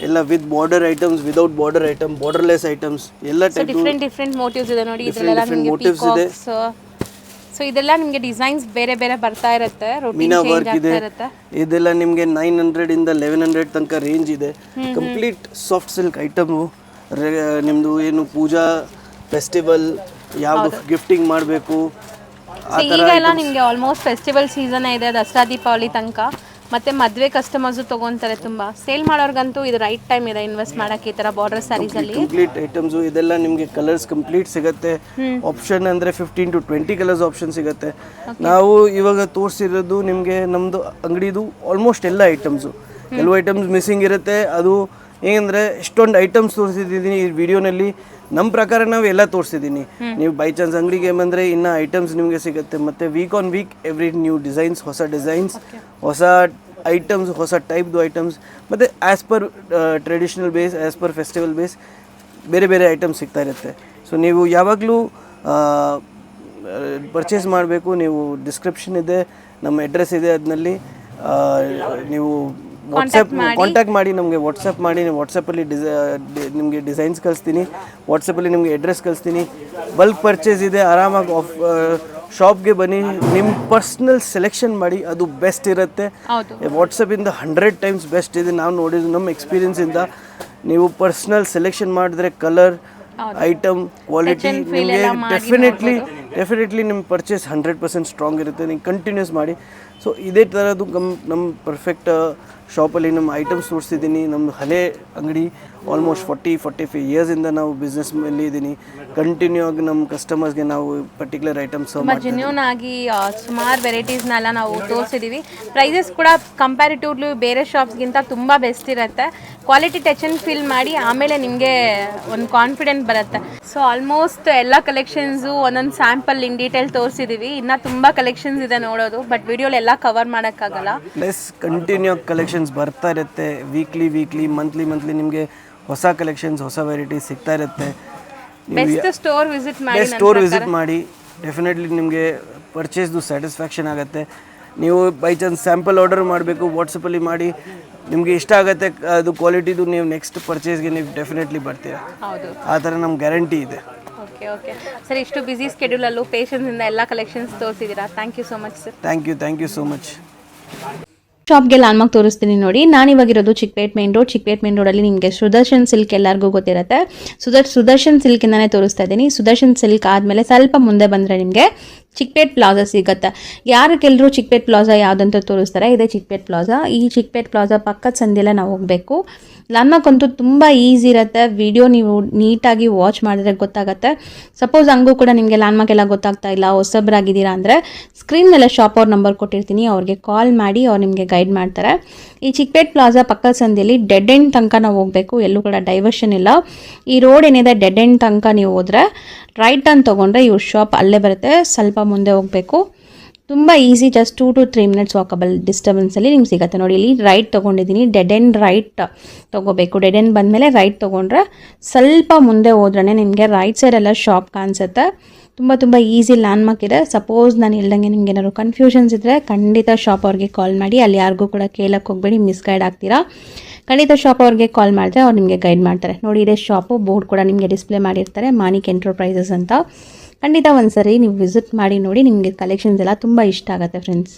ಎಲ್ಲ with border items, without border item, borderless items ಎಲ್ಲ ಟೈಪ್ ಡಿಫ್ರೆಂಟ್ ಮೋಟಿವ್ಸ್ ಇದೆ ನೋಡಿ. ಇದೆಲ್ಲ ನಿಮಗೆ ಪೀಕಾಕ್ಸ್. ಸೊ ಇದೆಲ್ಲ ನಿಮಗೆ ಡಿಸೈನ್ಸ್ ಬೇರೆ ಬೇರೆ ಬರ್ತಾ ಇರುತ್ತೆ. ಮೀನಾ ವರ್ಕ್ ಇದೆ. ಇದೆಲ್ಲ ನಿಮಗೆ 900 ಇಂದ 1100 ತನಕ ರೇಂಜ್ ಇದೆ. Complete soft silk item. ನಿಮ್ಮದು ಏನು ಪೂಜಾ ಫೆಸ್ಟಿವಲ್ ಯಾವುದು ಗಿಫ್ಟಿಂಗ್ ಮಾಡಬೇಕು ಈಗ ಎಲ್ಲ ನಿಮಗೆ ಆಲ್ಮೋಸ್ಟ್ ಫೆಸ್ಟಿವಲ್ ಸೀಸನ್ ಇದೆ, ದಸರಾ ದೀಪಾವಳಿ ತನಕ. ಮತ್ತೆ ಮದುವೆ ಕಸ್ಟಮರ್ಸು ತೊಗೊತಾರೆ. ತುಂಬ ಸೇಲ್ ಮಾಡೋರ್ಗಂತೂ ಇದು ರೈಟ್ ಟೈಮ್ ಇದೆ ಇನ್ವೆಸ್ಟ್ ಮಾಡೋಕ್ಕೆ. ಈ ಥರ ಬಾರ್ಡರ್ ಸ್ಯಾರೀಸಲ್ಲಿ ಕಂಪ್ಲೀಟ್ ಐಟಮ್ಸು ಇದೆಲ್ಲ ನಿಮಗೆ ಕಲರ್ಸ್ ಕಂಪ್ಲೀಟ್ ಸಿಗುತ್ತೆ. ಆಪ್ಷನ್ ಅಂದರೆ 15 to 20 ಕಲರ್ಸ್ ಆಪ್ಷನ್ ಸಿಗುತ್ತೆ. ನಾವು ಇವಾಗ ತೋರಿಸಿರೋದು ನಿಮಗೆ ನಮ್ಮದು ಅಂಗಡಿದು ಆಲ್ಮೋಸ್ಟ್ ಎಲ್ಲ ಐಟಮ್ಸು. ಕೆಲವು ಐಟಮ್ಸ್ ಮಿಸ್ಸಿಂಗ್ ಇರುತ್ತೆ. ಅದು ಹೇಗೆಂದರೆ ಎಷ್ಟೊಂದು ಐಟಮ್ಸ್ ತೋರಿಸಿದ್ದೀನಿ ಈ ವಿಡಿಯೋನಲ್ಲಿ. ನಮ್ಮ ಪ್ರಕಾರ ನಾವು ಎಲ್ಲ ತೋರಿಸಿದ್ದೀನಿ. ನೀವು ಬೈ ಚಾನ್ಸ್ ಅಂಗಡಿಗೆ ಬಂದರೆ ಇನ್ನೂ ಐಟಮ್ಸ್ ನಿಮಗೆ ಸಿಗುತ್ತೆ. ಮತ್ತು week on week every new designs, ಹೊಸ ಡಿಸೈನ್ಸ್, ಹೊಸ ಐಟಮ್ಸ್, ಹೊಸ ಟೈಪ್ದು ಐಟಮ್ಸ್. ಮತ್ತು as per traditional base, as per festival base ಬೇರೆ ಬೇರೆ ಐಟಮ್ಸ್ ಸಿಗ್ತಾ ಇರುತ್ತೆ. ಸೊ ನೀವು ಯಾವಾಗಲೂ ಪರ್ಚೇಸ್ ಮಾಡಬೇಕು. ನೀವು ಡಿಸ್ಕ್ರಿಪ್ಷನ್ ಇದೆ, ನಮ್ಮ ಅಡ್ರೆಸ್ ಇದೆ, ಅದರಲ್ಲಿ ನೀವು ಕಾಂಟ್ಯಾಕ್ಟ್ ಮಾಡಿ ನಮಗೆ ವಾಟ್ಸಪ್ ಮಾಡಿ. ವಾಟ್ಸಪ್ಪಲ್ಲಿ ನಿಮಗೆ ಡಿಸೈನ್ಸ್ ಕಳಿಸ್ತೀನಿ. ವಾಟ್ಸಪ್ಪಲ್ಲಿ ನಿಮಗೆ ಅಡ್ರೆಸ್ ಕಳಿಸ್ತೀನಿ. ಬಲ್ಕ್ ಪರ್ಚೇಸ್ ಇದೆ, ಆರಾಮಾಗಿ ಶಾಪ್ಗೆ ಬನ್ನಿ. ನಿಮ್ಮ ಪರ್ಸ್ನಲ್ ಸೆಲೆಕ್ಷನ್ ಮಾಡಿ, ಅದು ಬೆಸ್ಟ್ ಇರುತ್ತೆ. ವಾಟ್ಸಪ್ಪಿಂದ 100 ಟೈಮ್ಸ್ ಬೆಸ್ಟ್ ಇದೆ. ನಾವು ನೋಡಿದ್ದು ನಮ್ಮ ಎಕ್ಸ್ಪೀರಿಯನ್ಸಿಂದ. ನೀವು ಪರ್ಸ್ನಲ್ ಸೆಲೆಕ್ಷನ್ ಮಾಡಿದ್ರೆ ಕಲರ್, ಐಟಮ್, ಕ್ವಾಲಿಟಿ ನಿಮಗೆ ಡೆಫಿನೆಟ್ಲಿ ನಿಮ್ಮ ಪರ್ಚೇಸ್ 100% ಸ್ಟ್ರಾಂಗ್ ಇರುತ್ತೆ. ನೀವು ಕಂಟಿನ್ಯೂಸ್ ಮಾಡಿ. ಸೊ ಇದೇ ಥರದ್ದು ನಮ್ಮ ಪರ್ಫೆಕ್ಟ್ ಶಾಪಲ್ಲಿ ನಮ್ಮ ಐಟಮ್ಸ್ ತೋರಿಸ್ತಿದ್ದೀನಿ. ನಮ್ಮ ಹಳೆ ಅಂಗಡಿ ಆಲ್ಮೋಸ್ಟ್ 40-45 ಇಯರ್ಸಿಂದ ನಾವು ಬಿಸ್ನೆಸ್ ಮೇಲೆ ಇದ್ದೀನಿ. ಕಂಟಿನ್ಯೂ ಆಗಿ ನಮ್ಮ ಕಸ್ಟಮರ್ಸ್ಗೆ ನಾವು ಪರ್ಟಿಕ್ಯುಲರ್ ಐಟಮ್ಸ್ ಜೆನ್ಯೂನ್ ಆಗಿ ಸುಮಾರು ವೆರೈಟೀಸ್ನೆಲ್ಲ ನಾವು ತೋರಿಸಿದ್ದೀವಿ. ಪ್ರೈಸಸ್ ಕೂಡ ಕಂಪ್ಯಾರಿಟಿವ್ಲಿ ಬೇರೆ ಶಾಪ್ಸ್ಗಿಂತ ತುಂಬ ಬೆಸ್ಟ್ ಇರುತ್ತೆ. ಕ್ವಾಲಿಟಿ ಟಚ್ ಆ್ಯಂಡ್ ಫೀಲ್ ಮಾಡಿ ಆಮೇಲೆ ನಿಮಗೆ ಒಂದು ಕಾನ್ಫಿಡೆಂಟ್ ಬರುತ್ತೆ. ಸೊ ಆಲ್ಮೋಸ್ಟ್ ಎಲ್ಲ ಕಲೆಕ್ಷನ್ಸು ಒಂದೊಂದು ಸ್ಯಾಂಪಲ್ ಇನ್ ಡೀಟೇಲ್ ತೋರಿಸಿದ್ದೀವಿ. ಇನ್ನೂ ತುಂಬ ಕಲೆಕ್ಷನ್ಸ್ ಇದೆ ನೋಡೋದು, ಬಟ್ ವಿಡಿಯೋಲಿ ಎಲ್ಲ ಕವರ್ ಮಾಡೋಕ್ಕಾಗಲ್ಲ. ಪ್ಲಸ್ ಕಂಟಿನ್ಯೂ ಕಲೆಕ್ಷನ್ಸ್ ಬರ್ತಾ ಇರುತ್ತೆ. ವೀಕ್ಲಿ ಮಂತ್ಲಿ ನಿಮಗೆ ಹೊಸ ಕಲೆಕ್ಷನ್ಸ್, ಹೊಸ ವೆರೈಟೀಸ್ ಸಿಗ್ತಾ ಇರುತ್ತೆ. ಬೆಸ್ಟ್ ಸ್ಟೋರ್ ವಿಸಿಟ್ ಮಾಡಿ. ಡೆಫಿನೆಟ್ಲಿ ನಿಮಗೆ ಪರ್ಚೇಸ್ದು ಸ್ಯಾಟಿಸ್ಫ್ಯಾಕ್ಷನ್ ಆಗುತ್ತೆ. ನೀವು ಬೈ ಚಾನ್ಸ್ ಸ್ಯಾಂಪಲ್ ಆರ್ಡರ್ ಮಾಡಬೇಕು, ವಾಟ್ಸಪ್ಪಲ್ಲಿ ಮಾಡಿ. ನಿಮಗೆ ಇಷ್ಟ ಆಗುತ್ತೆ ಅದು ಕ್ವಾಲಿಟಿದು, ನೀವು ನೆಕ್ಸ್ಟ್ ಪರ್ಚೇಸ್ಗೆ ನೀವು ಡೆಫಿನೆಟ್ಲಿ ಬರ್ತೀರಾ. ಆ ಥರ ನಮ್ಮ ಗ್ಯಾರಂಟಿ ಇದೆ. ಓಕೆ ಸರ್, ಇಷ್ಟು ಬಿಸಿ ಸ್ಕೆಡ್ಯೂಲಲ್ಲೂ ಪೇಷನ್ಸಿಂದ ಎಲ್ಲ ಕಲೆಕ್ಷನ್ಸ್ ತೋರಿಸಿದ್ದೀರಾ. Thank you so much sir. Thank you so much. ಶಾಪ್ಗೆ ಲ್ಯಾಂಡ್ಮಾರ್ಕ್ ತೋರಿಸ್ತೀನಿ ನೋಡಿ. ನಾನಿವಾಗಿರೋದು ಚಿಕ್ಕಪೇಟ್ ಮೇನ್ ರೋಡಲ್ಲಿ. ನಿಮಗೆ ಸುದರ್ಶನ್ ಸಿಲ್ಕ್ ಎಲ್ಲರಿಗೂ ಗೊತ್ತಿರುತ್ತೆ. ಸುದರ್ಶನ್ ಸಿಲ್ಕಿಂದನೇ ತೋರಿಸ್ತಾ ಇದ್ದೀನಿ. ಸುದರ್ಶನ್ ಸಿಲ್ಕ್ ಆದಮೇಲೆ ಸ್ವಲ್ಪ ಮುಂದೆ ಬಂದರೆ ನಿಮಗೆ ಚಿಕ್ಕಪೇಟ್ ಪ್ಲಾಜಾ ಸಿಗುತ್ತೆ. ಯಾರಿಗೆಲ್ಲರೂ ಚಿಕ್ಕಪೇಟ್ ಪ್ಲಾಜಾ ಯಾವುದಂತ ತೋರಿಸ್ತಾರೆ, ಇದೇ ಚಿಕ್ಕಪೇಟ್ ಪ್ಲಾಜಾ. ಈ ಚಿಕ್ಕಪೇಟ್ ಪ್ಲಾಜಾ ಪಕ್ಕದ ಸಂದಿಯಲ್ಲೇ ನಾವು ಹೋಗಬೇಕು. ಲ್ಯಾಂಡ್ಮಾರ್ಕ್ ಅಂತೂ ತುಂಬ ಈಸಿ ಇರುತ್ತೆ. ವಿಡಿಯೋ ನೀವು ನೀಟಾಗಿ ವಾಚ್ ಮಾಡಿದ್ರೆ ಗೊತ್ತಾಗುತ್ತೆ. ಸಪೋಸ್ ಹಂಗೂ ಕೂಡ ನಿಮಗೆ ಲ್ಯಾಂಡ್ಮಾರ್ಕ್ ಎಲ್ಲ ಗೊತ್ತಾಗ್ತಾ ಇಲ್ಲ, ಹೊಸಬ್ರಾಗಿದ್ದೀರಾ ಅಂದರೆ ಸ್ಕ್ರೀನ್ ಮೇಲೆ ಶಾಪ್ ಅವ್ರ ನಂಬರ್ ಕೊಟ್ಟಿರ್ತೀನಿ, ಅವ್ರಿಗೆ ಕಾಲ್ ಮಾಡಿ ಅವ್ರು ನಿಮಗೆ ಗೈಡ್ ಮಾಡ್ತಾರೆ. ಈ ಚಿಕ್ಕಪೇಟ್ ಪ್ಲಾಜಾ ಪಕ್ಕದ ಸಂದಿಯಲ್ಲಿ ಡೆಡ್ ಎಂಡ್ ತನಕ ನಾವು ಹೋಗಬೇಕು. ಎಲ್ಲೂ ಕೂಡ ಡೈವರ್ಷನ್ ಇಲ್ಲ. ಈ ರೋಡ್ ಏನಿದೆ ಡೆಡ್ ಎಂಡ್ ತನಕ ನೀವು ಹೋದರೆ ರೈಟ್ ಟರ್ನ್ ತೊಗೊಂಡ್ರೆ ಇವ್ರ ಶಾಪ್ ಅಲ್ಲೇ ಬರುತ್ತೆ. ಸ್ವಲ್ಪ ಮುಂದೆ ಹೋಗಬೇಕು. ತುಂಬ easy, just 2 to 3 minutes walkable ಡಿಸ್ಟರ್ಬೆನ್ಸಲ್ಲಿ ನಿಮ್ಗೆ ಸಿಗುತ್ತೆ ನೋಡಿ. ಇಲ್ಲಿ ರೈಟ್ ತೊಗೊಂಡಿದ್ದೀನಿ. ಡೆಡ್ ಎಂಡ್ ರೈಟ್ ತೊಗೋಬೇಕು. ಡೆಡ್ ಎಂಡ್ ಬಂದಮೇಲೆ ರೈಟ್ ತೊಗೊಂಡ್ರೆ ಸ್ವಲ್ಪ ಮುಂದೆ ಹೋದ್ರೇ ನಿಮಗೆ ರೈಟ್ ಸೈಡೆಲ್ಲ ಶಾಪ್ ಕಾಣಿಸುತ್ತೆ. ತುಂಬ ಈಸಿ ಲ್ಯಾಂಡ್ಮಾರ್ಕ್ ಇದೆ. ಸಪೋಸ್ ನಾನು ಹೇಳ್ದಂಗೆ ನಿಮ್ಗೆ ಏನಾದ್ರು ಕನ್ಫ್ಯೂಷನ್ಸ್ ಇದ್ದರೆ ಖಂಡಿತ ಶಾಪ್ ಅವ್ರಿಗೆ ಕಾಲ್ ಮಾಡಿ. ಅಲ್ಲಿ ಯಾರಿಗೂ ಕೂಡ ಕೇಳಕ್ಕೆ ಹೋಗಬೇಡಿ, ಮಿಸ್ಗೈಡ್ ಆಗ್ತೀರಾ. ಖಂಡಿತ ಶಾಪ್ ಅವ್ರಿಗೆ ಕಾಲ್ ಮಾಡಿದ್ರೆ ಅವ್ರು ನಿಮಗೆ ಗೈಡ್ ಮಾಡ್ತಾರೆ. ನೋಡಿ ಇದೇ ಶಾಪು, ಬೋರ್ಡ್ ಕೂಡ ನಿಮಗೆ ಡಿಸ್ಪ್ಲೇ ಮಾಡಿರ್ತಾರೆ, ಮಾನಿಕ್ ಎಂಟರ್ಪ್ರೈಸಸ್ ಅಂತ. ಖಂಡಿತ ಒಂದ್ಸರಿ ನೀವು ವಿಸಿಟ್ ಮಾಡಿ ನೋಡಿ, ನಿಮಗೆ ಕಲೆಕ್ಷನ್ಸ್ ಎಲ್ಲ ತುಂಬ ಇಷ್ಟ ಆಗುತ್ತೆ ಫ್ರೆಂಡ್ಸ್.